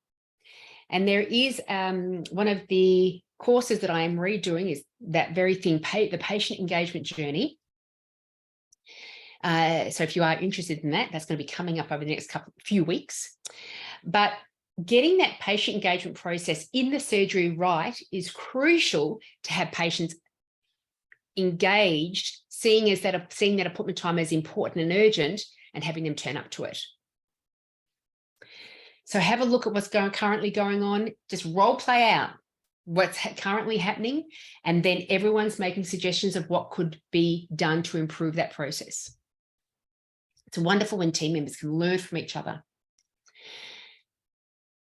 And there is one of the courses that I am redoing is that very thing, the patient engagement journey. So if you are interested in that, that's going to be coming up over the next few weeks. But getting that patient engagement process in the surgery right is crucial to have patients engaged, seeing that appointment time as important and urgent and having them turn up to it. So have a look at what's currently going on. Just role play out what's currently happening, and then everyone's making suggestions of what could be done to improve that process. It's wonderful when team members can learn from each other.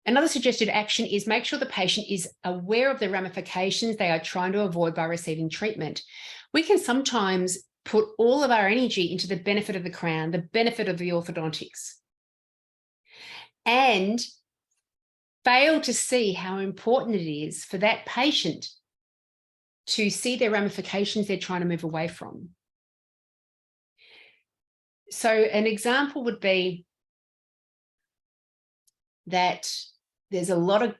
Another suggested action is make sure the patient is aware of the ramifications they are trying to avoid by receiving treatment. We can sometimes put all of our energy into the benefit of the crown, the benefit of the orthodontics, and fail to see how important it is for that patient to see their ramifications they're trying to move away from. So an example would be that there's a lot of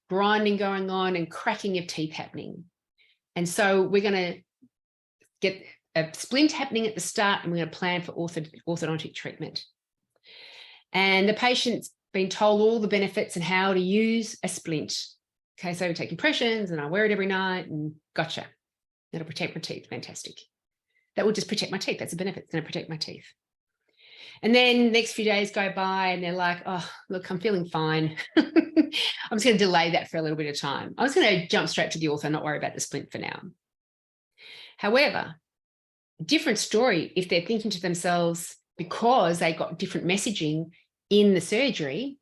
grinding going on and cracking of teeth happening. And so we're going to get a splint happening at the start and we're going to plan for orthodontic treatment. And the patient's been told all the benefits and how to use a splint. Okay, so we take impressions and I wear it every night and gotcha. That'll protect my teeth. Fantastic. That will just protect my teeth. That's a benefit. It's going to protect my teeth. And then the next few days go by and they're like, oh, look, I'm feeling fine. I'm just going to delay that for a little bit of time. I was going to jump straight to the ortho, not worry about the splint for now. However, different story if they're thinking to themselves, because they got different messaging in the surgery,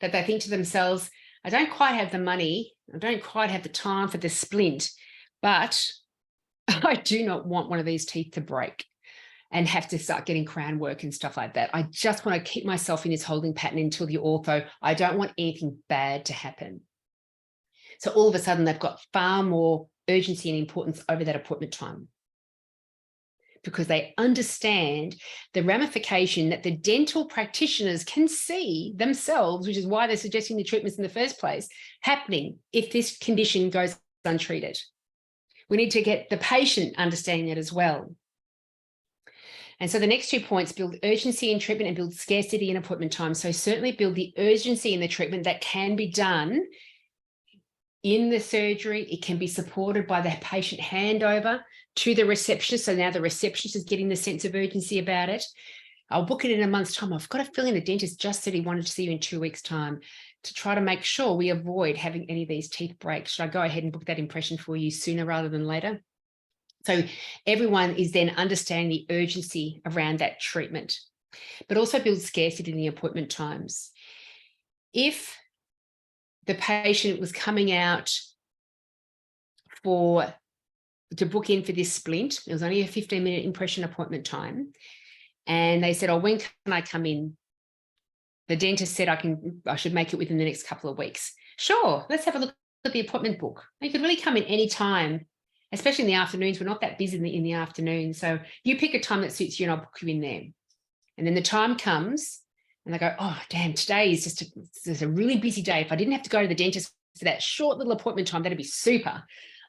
that they think to themselves, I don't quite have the money, I don't quite have the time for the splint, but I do not want one of these teeth to break and have to start getting crown work and stuff like that. I just want to keep myself in this holding pattern until the ortho. I don't want anything bad to happen. So all of a sudden, they've got far more urgency and importance over that appointment time, because they understand the ramification that the dental practitioners can see themselves, which is why they're suggesting the treatments in the first place, happening if this condition goes untreated. We need to get the patient understanding it as well. And so the next 2 points: build urgency in treatment and build scarcity in appointment time. So certainly build the urgency in the treatment that can be done in the surgery. It can be supported by the patient handover to the receptionist. So now the receptionist is getting the sense of urgency about it. I'll book it in a month's time. I've got a feeling the dentist just said he wanted to see you in 2 weeks' time, to try to make sure we avoid having any of these teeth breaks. Should I go ahead and book that impression for you sooner rather than later? So everyone is then understanding the urgency around that treatment, but also build scarcity in the appointment times. If the patient was coming out to book in for this splint, it was only a 15-minute impression appointment time, and they said, oh, when can I come in? The dentist said I should make it within the next couple of weeks. Sure, let's have a look at the appointment book. You could really come in any time, especially in the afternoons. We're not that busy in the afternoon. So you pick a time that suits you and I'll book you in there. And then the time comes and they go, oh, damn, today is just a really busy day. If I didn't have to go to the dentist for that short little appointment time, that'd be super.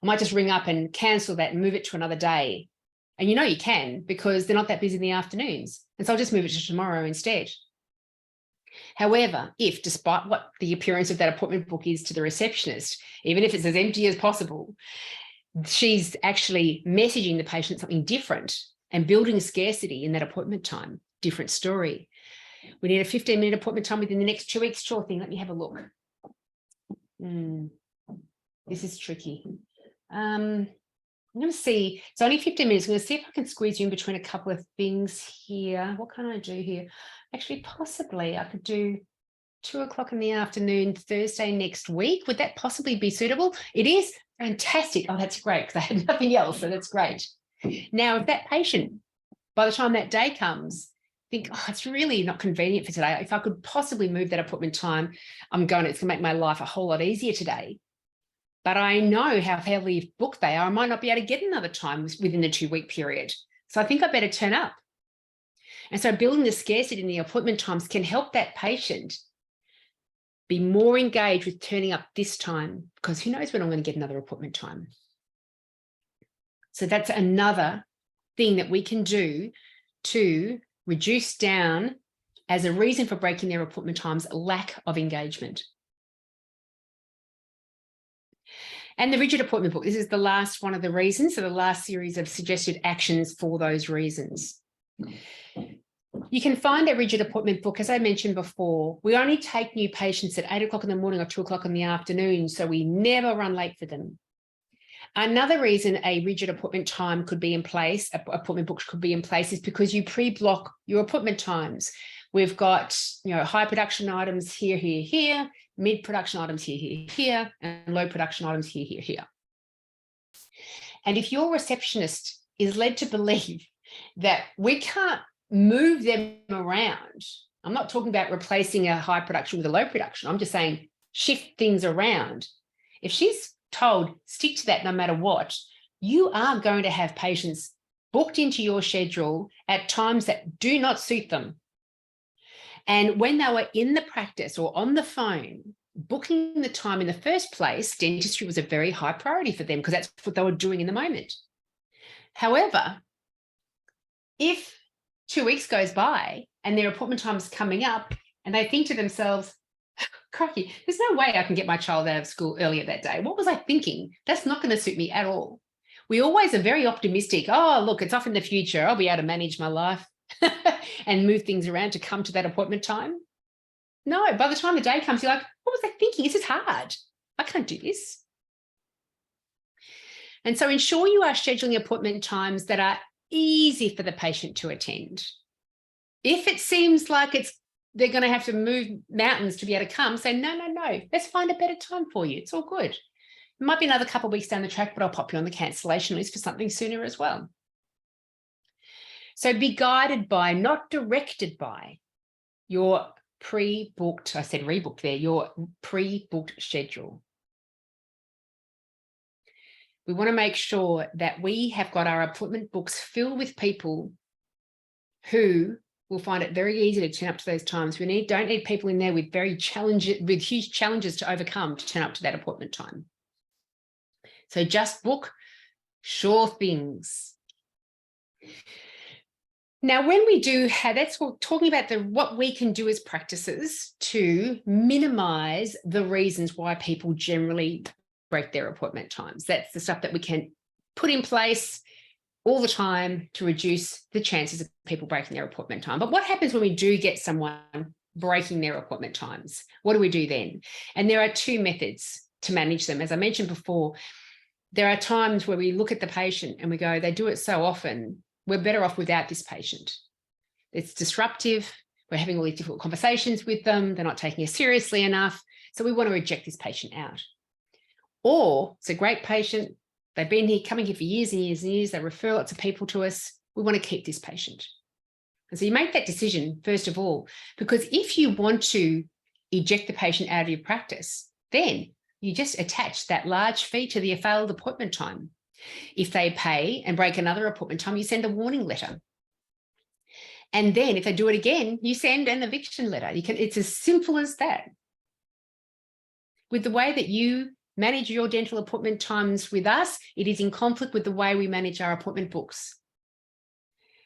I might just ring up and cancel that and move it to another day. And you know you can, because they're not that busy in the afternoons. And so I'll just move it to tomorrow instead. However, if despite what the appearance of that appointment book is to the receptionist, even if it's as empty as possible, she's actually messaging the patient something different and building scarcity in that appointment time, different story. We need a 15-minute appointment time within the next 2 weeks. Sure thing. Let me have a look. This is tricky. I'm going to see. It's only 15 minutes. I'm going to see if I can squeeze you in between a couple of things here. What can I do here? Actually, possibly I could do 2 o'clock in the afternoon, Thursday next week. Would that possibly be suitable? It is. Fantastic. Oh, that's great, because I had nothing else, so that's great. Now, if that patient, by the time that day comes, think, oh, it's really not convenient for today. If I could possibly move that appointment time, it's going to make my life a whole lot easier today. But I know how heavily booked they are. I might not be able to get another time within the 2-week period. So I think I better turn up. And so building the scarcity in the appointment times can help that patient be more engaged with turning up this time, because who knows when I'm going to get another appointment time. So that's another thing that we can do to reduce down, as a reason for breaking their appointment times, lack of engagement. And the rigid appointment book, this is the last one of the reasons, so the last series of suggested actions for those reasons. You can find a rigid appointment book. As I mentioned before, we only take new patients at 8 o'clock in the morning or 2 o'clock in the afternoon, so we never run late for them. Another reason a rigid appointment time could be in place, appointment book could be in place, is because you pre-block your appointment times. We've got, high production items here, here, here, mid-production items here, here, here, and low production items here, here, here. And if your receptionist is led to believe that we can't move them around, I'm not talking about replacing a high production with a low production, I'm just saying shift things around. If she's told stick to that no matter what, you are going to have patients booked into your schedule at times that do not suit them. And when they were in the practice or on the phone, booking the time in the first place, dentistry was a very high priority for them because that's what they were doing in the moment. However, if 2 weeks goes by and their appointment time is coming up and they think to themselves, crikey, there's no way I can get my child out of school earlier that day. What was I thinking? That's not going to suit me at all. We always are very optimistic. Oh, look, it's off in the future. I'll be able to manage my life. and move things around to come to that appointment time? No, by the time the day comes, you're like, what was I thinking? This is hard. I can't do this. And so ensure you are scheduling appointment times that are easy for the patient to attend. If it seems like they're going to have to move mountains to be able to come, say, no, let's find a better time for you. It's all good. It might be another couple of weeks down the track, but I'll pop you on the cancellation list for something sooner as well. So be guided by, not directed by, your pre-booked, I said rebooked there, your pre-booked schedule. We want to make sure that we have got our appointment books filled with people who will find it very easy to turn up to those times. We don't need people in there with huge challenges to overcome to turn up to that appointment time. So just book sure things. Now, when we do have, that's what talking about what we can do as practices to minimize the reasons why people generally break their appointment times. That's the stuff that we can put in place all the time to reduce the chances of people breaking their appointment time. But what happens when we do get someone breaking their appointment times? What do we do then? And there are two methods to manage them. As I mentioned before, there are times where we look at the patient and we go, they do it so often, we're better off without this patient. It's disruptive. We're having all these difficult conversations with them. They're not taking us seriously enough. So we want to reject this patient out. Or it's a great patient. They've been here, coming here for years and years and years. They refer lots of people to us. We want to keep this patient. And so you make that decision, first of all, because if you want to eject the patient out of your practice, then you just attach that large fee to the failed appointment time. If they pay and break another appointment time, you send a warning letter. And then if they do it again, you send an eviction letter. It's as simple as that. With the way that you manage your dental appointment times with us, it is in conflict with the way we manage our appointment books.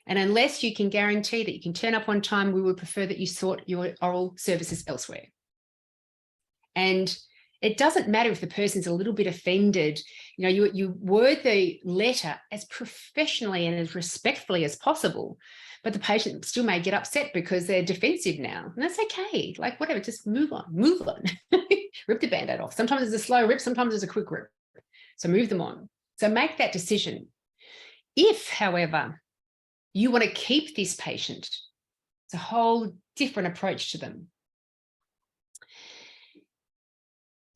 And unless you can guarantee that you can turn up on time, we would prefer that you sort your oral services elsewhere. And it doesn't matter if the person's a little bit offended. You word the letter as professionally and as respectfully as possible, but the patient still may get upset because they're defensive now. And that's okay. Like, whatever, just move on. Rip the Band-Aid off. Sometimes it's a slow rip, sometimes it's a quick rip. So move them on. So make that decision. If, however, you want to keep this patient, it's a whole different approach to them.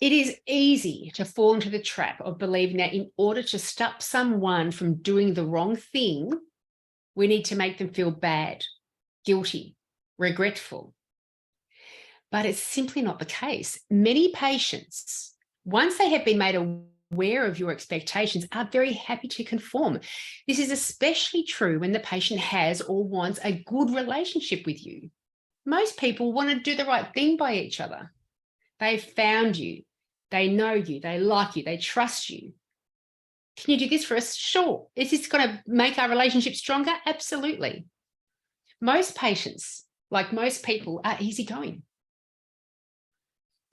It is easy to fall into the trap of believing that in order to stop someone from doing the wrong thing, we need to make them feel bad, guilty, regretful. But it's simply not the case. Many patients, once they have been made aware of your expectations, are very happy to conform. This is especially true when the patient has or wants a good relationship with you. Most people want to do the right thing by each other. They've found you. They know you, they like you, they trust you. Can you do this for us? Sure. Is this going to make our relationship stronger? Absolutely. Most patients, like most people, are easygoing.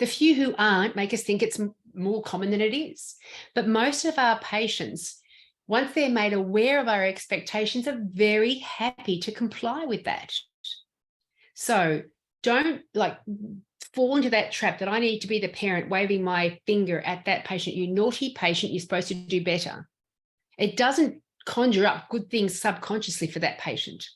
The few who aren't make us think it's more common than it is. But most of our patients, once they're made aware of our expectations, are very happy to comply with that. So don't fall into that trap that I need to be the parent waving my finger at that patient. You naughty patient, you're supposed to do better. It doesn't conjure up good things subconsciously for that patient.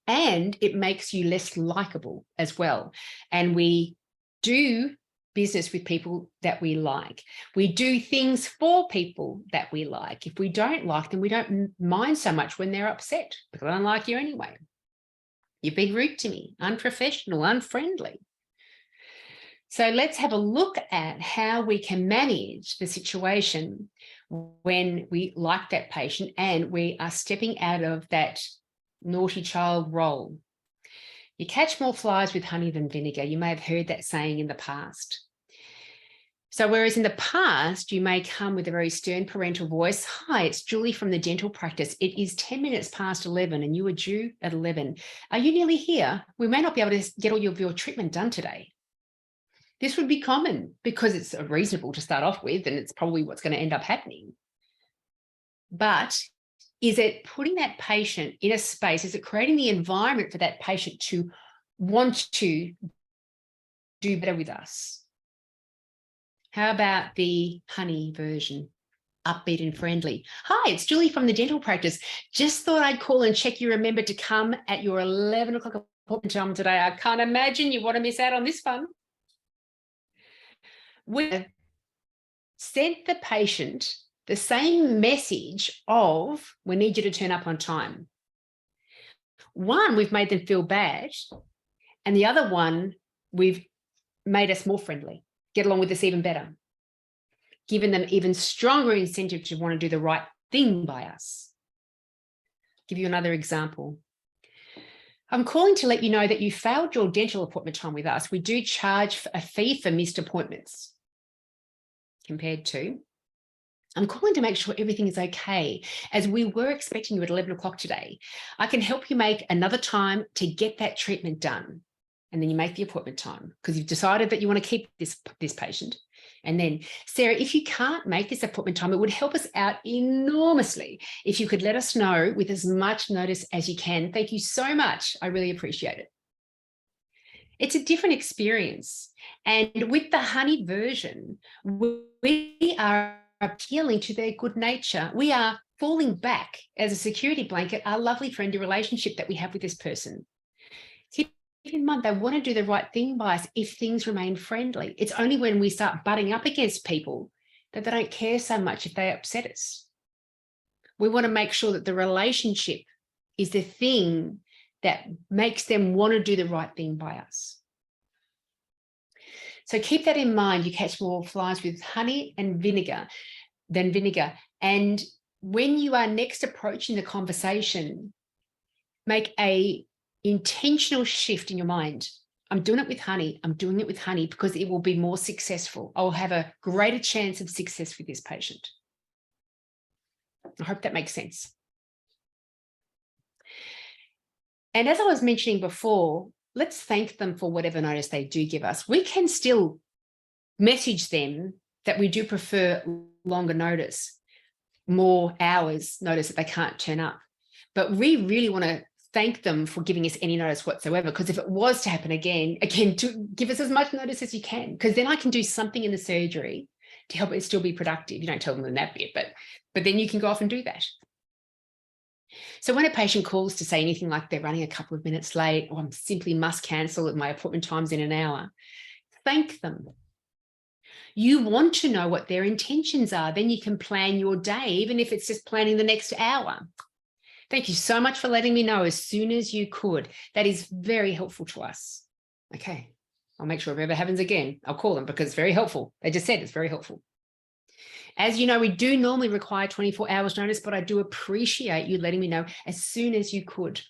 And it makes you less likable as well. And we do business with people that we like. We do things for people that we like. If we don't like them, we don't mind so much when they're upset because I don't like you anyway. You're being rude to me, unprofessional, unfriendly. So let's have a look at how we can manage the situation when we like that patient and we are stepping out of that naughty child role. You catch more flies with honey than vinegar. You may have heard that saying in the past. So whereas in the past, you may come with a very stern parental voice, "Hi, it's Julie from the dental practice. It is 10 minutes past 11 and you are due at 11. Are you nearly here? We may not be able to get all of your treatment done today." This would be common because it's reasonable to start off with, and it's probably what's going to end up happening. But Is it putting that patient in a space? Is it creating the environment for that patient to want to do better with us? How about the honey version? Upbeat and friendly. Hi, it's Julie from the dental practice. Just thought I'd call and check you remembered to come at your 11 o'clock appointment time today. I can't imagine you want to miss out on this fun. We sent the patient the same message of, we need you to turn up on time. One, we've made them feel bad, and the other one, we've made us more friendly, get along with us even better, given them even stronger incentive to want to do the right thing by us. I'll give you another example. I'm calling to let you know that you failed your dental appointment time with us. We do charge a fee for missed appointments. Compared to, I'm calling to make sure everything is okay, as we were expecting you at 11 o'clock today. I can help you make another time to get that treatment done. And then you make the appointment time because you've decided that you want to keep this patient. And then, Sarah, if you can't make this appointment time, it would help us out enormously if you could let us know with as much notice as you can. Thank you so much. I really appreciate it. It's a different experience. And with the honey version, we are appealing to their good nature. We are falling back as a security blanket, our lovely friendly relationship that we have with this person. Keep in mind, they want to do the right thing by us if things remain friendly. It's only when we start butting up against people that they don't care so much if they upset us. We want to make sure that the relationship is the thing that makes them want to do the right thing by us. So keep that in mind. You catch more flies with honey and vinegar than vinegar. And when you are next approaching the conversation, make a intentional shift in your mind. I'm doing it with honey. I'm doing it with honey because it will be more successful. I'll have a greater chance of success with this patient. I hope that makes sense. And as I was mentioning before, let's thank them for whatever notice they do give us. We can still message them that we do prefer longer notice, more hours notice that they can't turn up. But we really want to thank them for giving us any notice whatsoever, because if it was to happen again, to give us as much notice as you can, because then I can do something in the surgery to help it still be productive. You don't tell them that bit, but then you can go off and do that. So when a patient calls to say anything like they're running a couple of minutes late, or I simply must cancel, my appointment time's in an hour, thank them. You want to know what their intentions are. Then you can plan your day, even if it's just planning the next hour. Thank you so much for letting me know as soon as you could. That is very helpful to us. Okay, I'll make sure if it ever happens again, I'll call them because it's very helpful. They just said it's very helpful. As you know, we do normally require 24 hours notice, but I do appreciate you letting me know as soon as you could.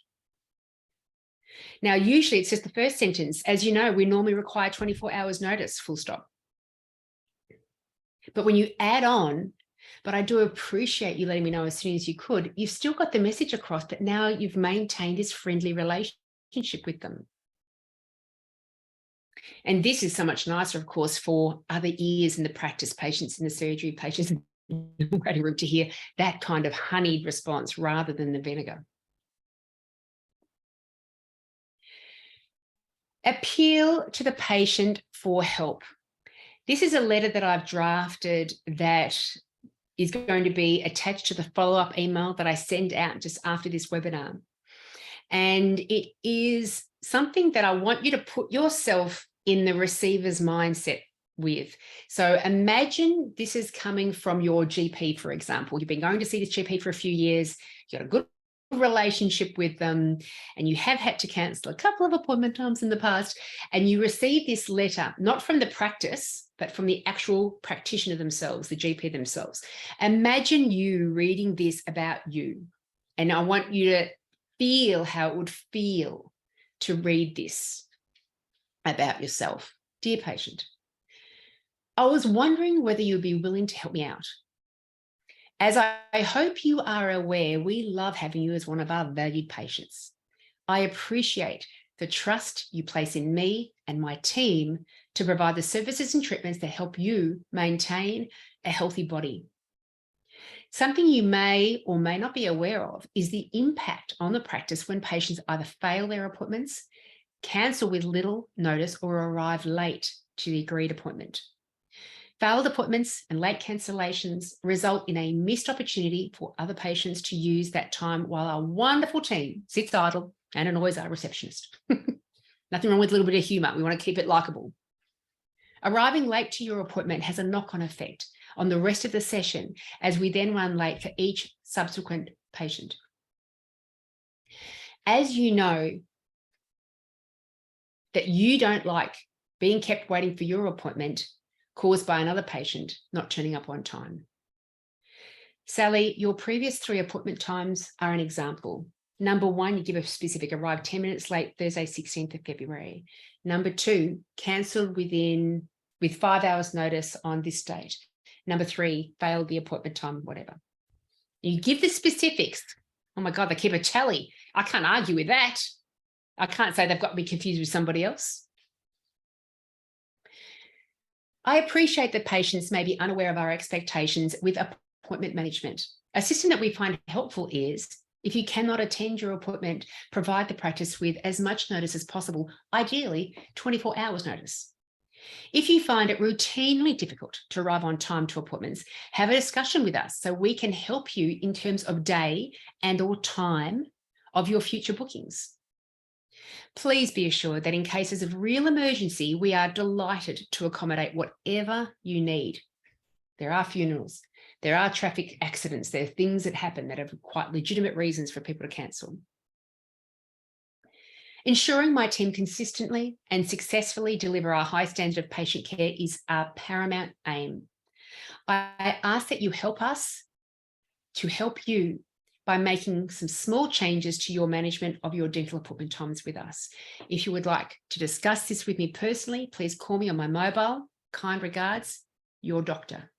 Now, usually it's just the first sentence. As you know, we normally require 24 hours notice, full stop. But when you add on, but I do appreciate you letting me know as soon as you could, you've still got the message across that now you've maintained this friendly relationship with them. And this is so much nicer, of course, for other ears in the practice, patients in the surgery, patients in the operating room, to hear that kind of honeyed response rather than the vinegar. Appeal to the patient for help. This is a letter that I've drafted that is going to be attached to the follow-up email that I send out just after this webinar. And it is something that I want you to put yourself in the receiver's mindset with. So imagine this is coming from your GP, for example. You've been going to see this GP for a few years, you've got a good relationship with them, and you have had to cancel a couple of appointment times in the past, and you receive this letter, not from the practice, but from the actual practitioner themselves, the GP themselves. Imagine you reading this about you, and I want you to feel how it would feel to read this about yourself. Dear patient, I was wondering whether you'd be willing to help me out. As I hope you are aware, we love having you as one of our valued patients. I appreciate the trust you place in me and my team to provide the services and treatments that help you maintain a healthy body. Something you may or may not be aware of is the impact on the practice when patients either fail their appointments, cancel with little notice, or arrive late to the agreed appointment. Failed appointments and late cancellations result in a missed opportunity for other patients to use that time while our wonderful team sits idle and annoys our receptionist. Nothing wrong with a little bit of humour. We want to keep it likeable. Arriving late to your appointment has a knock-on effect on the rest of the session, as we then run late for each subsequent patient. As you know that you don't like being kept waiting for your appointment caused by another patient not turning up on time. Sally, your previous 3 appointment times are an example. Number 1, you give a specific: arrived 10 minutes late, Thursday, 16th of February. Number 2, cancelled with 5 hours notice on this date. Number 3, failed the appointment time, whatever. You give the specifics. Oh my God, they keep a tally. I can't argue with that. I can't say they've got me confused with somebody else. I appreciate that patients may be unaware of our expectations with appointment management. A system that we find helpful is, if you cannot attend your appointment, provide the practice with as much notice as possible, ideally 24 hours notice. If you find it routinely difficult to arrive on time to appointments, have a discussion with us so we can help you in terms of day and or time of your future bookings. Please be assured that in cases of real emergency, we are delighted to accommodate whatever you need. There are funerals, there are traffic accidents, there are things that happen that have quite legitimate reasons for people to cancel. Ensuring my team consistently and successfully deliver our high standard of patient care is our paramount aim. I ask that you help us to help you by making some small changes to your management of your dental appointment times with us. If you would like to discuss this with me personally, please call me on my mobile. Kind regards, your doctor.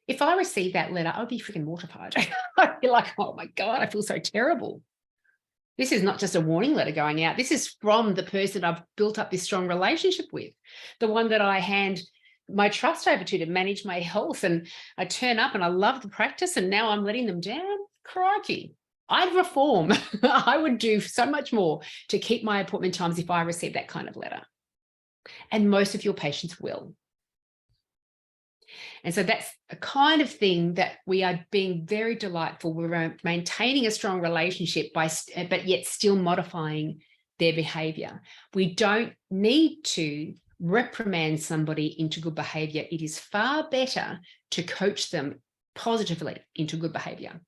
If I received that letter, I'd be freaking mortified. I'd be like, oh my God, I feel so terrible. This is not just a warning letter going out. This is from the person I've built up this strong relationship with, the one that I hand my trust over to manage my health. And I turn up and I love the practice, and now I'm letting them down. Crikey. I'd reform. I would do so much more to keep my appointment times if I received that kind of letter. And most of your patients will. And so that's a kind of thing that we are being very delightful. We're maintaining a strong relationship but yet still modifying their behavior. We don't need to reprimand somebody into good behavior. It is far better to coach them positively into good behavior.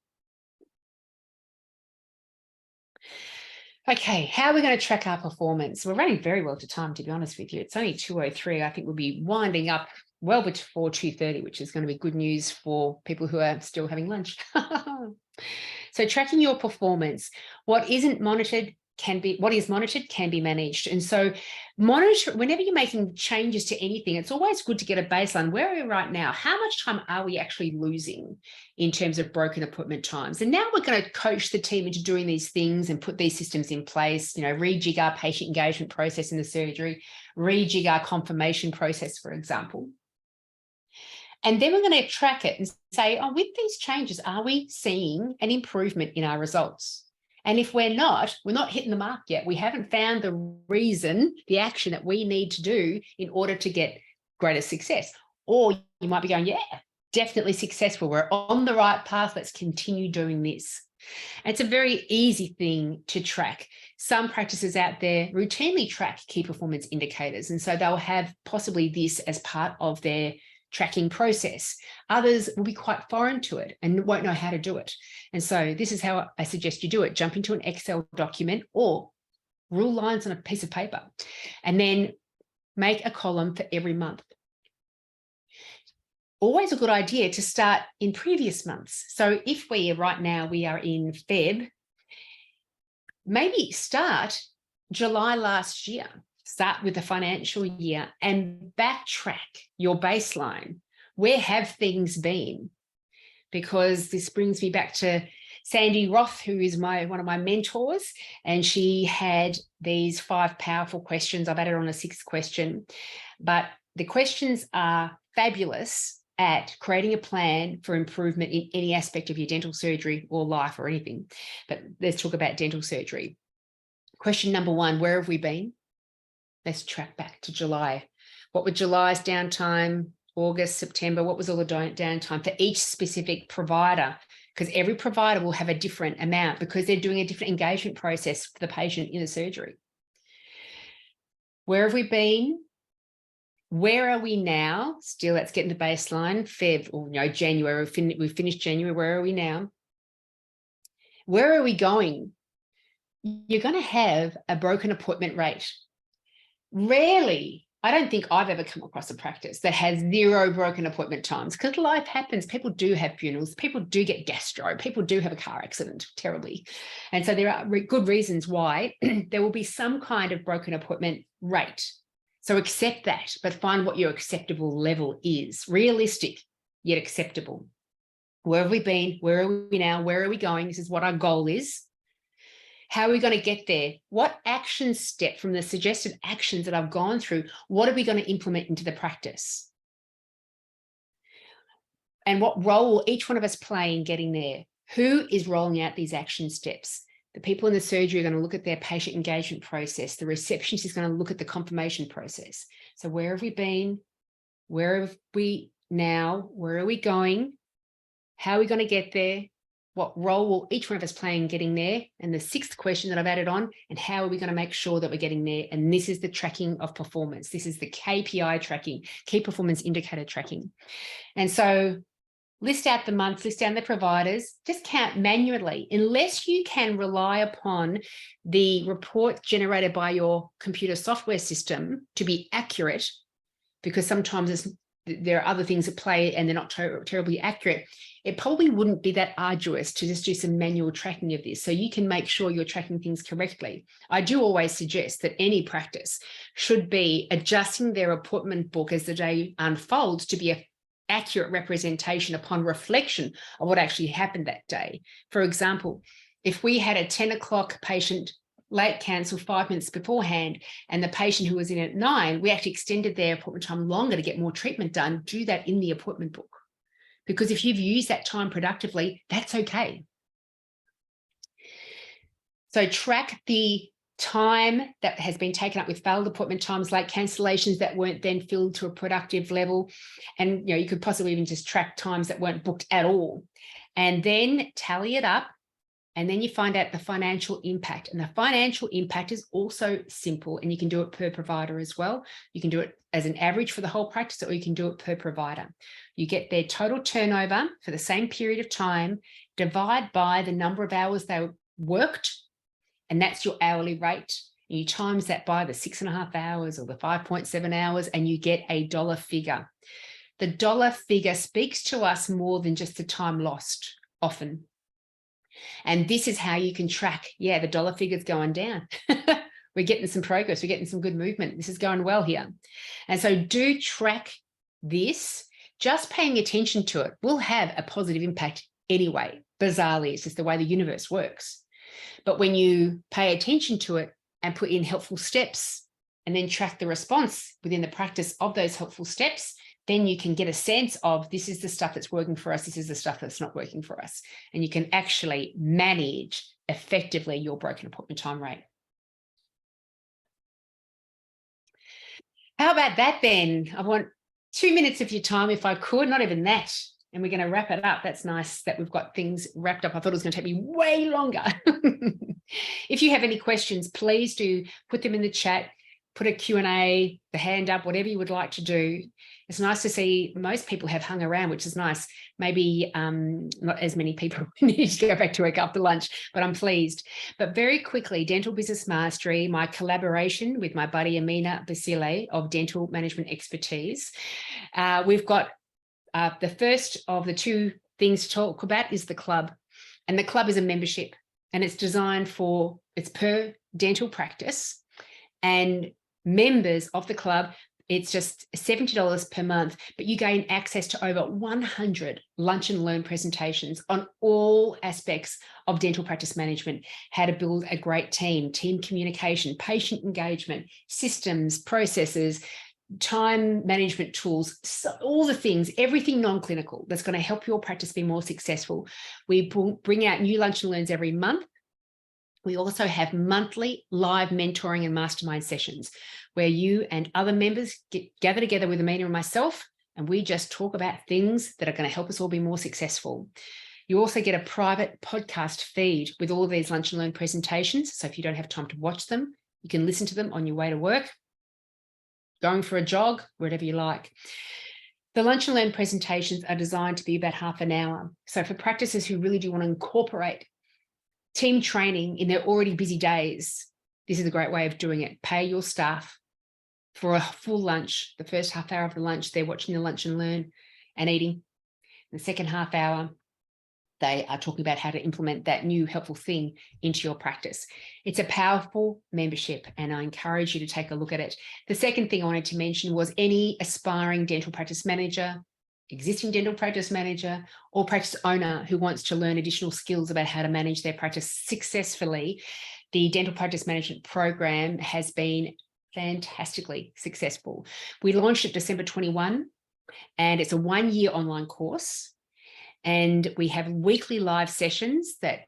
Okay, how are we going to track our performance? We're running very well to time, to be honest with you. It's only 2:03. I think we'll be winding up well before 2:30, which is going to be good news for people who are still having lunch. So tracking your performance, what is monitored can be managed. And so monitor, whenever you're making changes to anything, it's always good to get a baseline. Where are we right now? How much time are we actually losing in terms of broken appointment times? And now we're going to coach the team into doing these things and put these systems in place, rejig our patient engagement process in the surgery, rejig our confirmation process, for example. And then we're going to track it and say, with these changes, are we seeing an improvement in our results? And if we're not hitting the mark yet. We haven't found the reason, the action that we need to do in order to get greater success. Or you might be going, yeah, definitely successful. We're on the right path. Let's continue doing this. And it's a very easy thing to track. Some practices out there routinely track key performance indicators. And so they'll have possibly this as part of their tracking process. Others will be quite foreign to it and won't know how to do it. And so this is how I suggest you do it. Jump into an Excel document or rule lines on a piece of paper, and then make a column for every month. Always a good idea to start in previous months. So if right now we are in Feb, maybe start July last year. Start with the financial year and backtrack your baseline. Where have things been? Because this brings me back to Sandy Roth, who is one of my mentors, and she had these 5 powerful questions. I've added on a 6th question, but the questions are fabulous at creating a plan for improvement in any aspect of your dental surgery or life or anything. But let's talk about dental surgery. Question number one, where have we been? Let's track back to July. What were July's downtime, August, September? What was all the downtime for each specific provider? Because every provider will have a different amount because they're doing a different engagement process for the patient in the surgery. Where have we been? Where are we now? Still, let's get into baseline. Feb, or January. We've finished January. Where are we now? Where are we going? You're going to have a broken appointment rate. Rarely, I don't think I've ever come across a practice that has 0 broken appointment times, because life happens. People do have funerals. People do get gastro. People do have a car accident terribly. And so there are good reasons why there will be some kind of broken appointment rate. So accept that, but find what your acceptable level is. Realistic, yet acceptable. Where have we been? Where are we now? Where are we going? This is what our goal is. How are we going to get there? What action step from the suggested actions that I've gone through, what are we going to implement into the practice? And what role will each one of us play in getting there? Who is rolling out these action steps? The people in the surgery are going to look at their patient engagement process. The receptionist is going to look at the confirmation process. So where have we been? Where have we now? Where are we going? How are we going to get there? What role will each one of us play in getting there? And the 6th question that I've added on, and how are we going to make sure that we're getting there? And this is the tracking of performance. This is the KPI tracking, key performance indicator tracking. And so list out the months, list down the providers, just count manually, unless you can rely upon the report generated by your computer software system to be accurate, because sometimes there are other things at play and they're not terribly accurate. It probably wouldn't be that arduous to just do some manual tracking of this, so you can make sure you're tracking things correctly. I do always suggest that any practice should be adjusting their appointment book as the day unfolds to be an accurate representation upon reflection of what actually happened that day. For example, if we had a 10 o'clock patient late cancel 5 minutes beforehand, and the patient who was in at 9, we actually extended their appointment time longer to get more treatment done, do that in the appointment book. Because if you've used that time productively, that's okay. So track the time that has been taken up with failed appointment times, like cancellations that weren't then filled to a productive level. And you could possibly even just track times that weren't booked at all. And then tally it up. And then you find out the financial impact. And the financial impact is also simple, and you can do it per provider as well. You can do it as an average for the whole practice, or you can do it per provider. You get their total turnover for the same period of time, divide by the number of hours they worked, and that's your hourly rate. And you times that by the 6.5 hours or the 5.7 hours, and you get a dollar figure. The dollar figure speaks to us more than just the time lost often. And this is how you can track, the dollar figure's going down. We're getting some progress. We're getting some good movement. This is going well here. And so do track this. Just paying attention to it will have a positive impact anyway. Bizarrely, it's just the way the universe works. But when you pay attention to it and put in helpful steps and then track the response within the practice of those helpful steps, then you can get a sense of, this is the stuff that's working for us, this is the stuff that's not working for us. And you can actually manage effectively your broken appointment time rate. How about that then? I want 2 minutes of your time if I could, not even that. And we're going to wrap it up. That's nice that we've got things wrapped up. I thought it was going to take me way longer. If you have any questions, please do put them in the chat. Put a Q&A, the hand up, whatever you would like to do. It's nice to see most people have hung around, which is nice. Maybe not as many people need to go back to work after lunch, but I'm pleased. But very quickly, Dental Business Mastery, my collaboration with my buddy Amina Basile of Dental Management Expertise. We've got the first of the 2 things to talk about is the club. And the club is a membership, and it's designed for, it's per dental practice. And members of the club, it's just $70 per month, but you gain access to over 100 lunch and learn presentations on all aspects of dental practice management, how to build a great team communication, patient engagement, systems, processes, time management tools, so all the things, everything non-clinical that's going to help your practice be more successful. We bring out new lunch and learns every month. We also have monthly live mentoring and mastermind sessions where you and other members gather together with Amina and myself, and we just talk about things that are going to help us all be more successful. You also get a private podcast feed with all of these lunch and learn presentations. So if you don't have time to watch them, you can listen to them on your way to work, going for a jog, wherever you like. The lunch and learn presentations are designed to be about half an hour. So for practices who really do want to incorporate team training in their already busy days, this is a great way of doing it. Pay your staff for a full lunch. The first half hour of the lunch, they're watching the lunch and learn and eating. The second half hour, they are talking about how to implement that new helpful thing into your practice. It's a powerful membership, and I encourage you to take a look at it. The second thing I wanted to mention was any aspiring dental practice manager, existing dental practice manager, or practice owner who wants to learn additional skills about how to manage their practice successfully. The dental practice management program has been fantastically successful. We launched it December 21, and it's a 1-year online course. And we have weekly live sessions that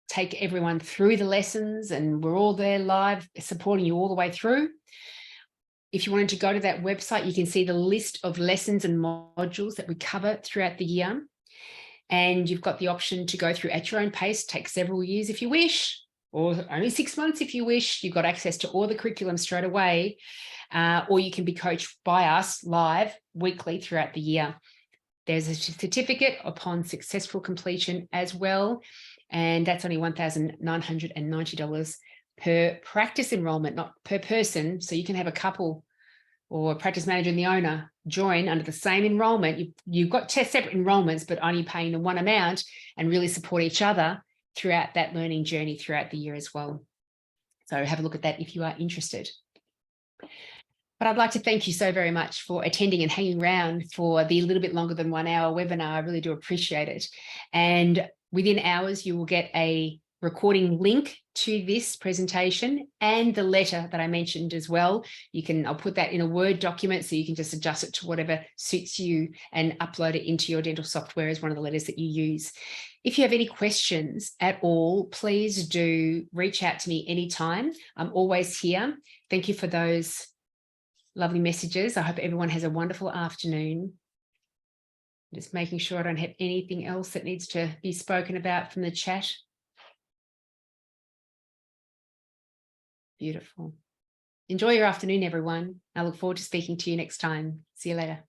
take everyone through the lessons, and we're all there live supporting you all the way through. If you wanted to go to that website, you can see the list of lessons and modules that we cover throughout the year. And you've got the option to go through at your own pace, take several years if you wish, or only 6 months if you wish. You've got access to all the curriculum straight away, or you can be coached by us live weekly throughout the year. There's a certificate upon successful completion as well, and that's only $1,990 per practice enrollment, not per person. So you can have a couple or a practice manager and the owner join under the same enrollment. You've got separate enrollments, but only paying the one amount, and really support each other throughout that learning journey throughout the year as well. So have a look at that if you are interested. But I'd like to thank you so very much for attending and hanging around for the little bit longer than 1 hour webinar. I really do appreciate it. And within hours, you will get a recording link to this presentation and the letter that I mentioned as well. I'll put that in a Word document, so you can just adjust it to whatever suits you and upload it into your dental software as one of the letters that you use. If you have any questions at all, please do reach out to me anytime. I'm always here. Thank you for those lovely messages. I hope everyone has a wonderful afternoon. Just making sure I don't have anything else that needs to be spoken about from the chat. Beautiful. Enjoy your afternoon, everyone. I look forward to speaking to you next time. See you later.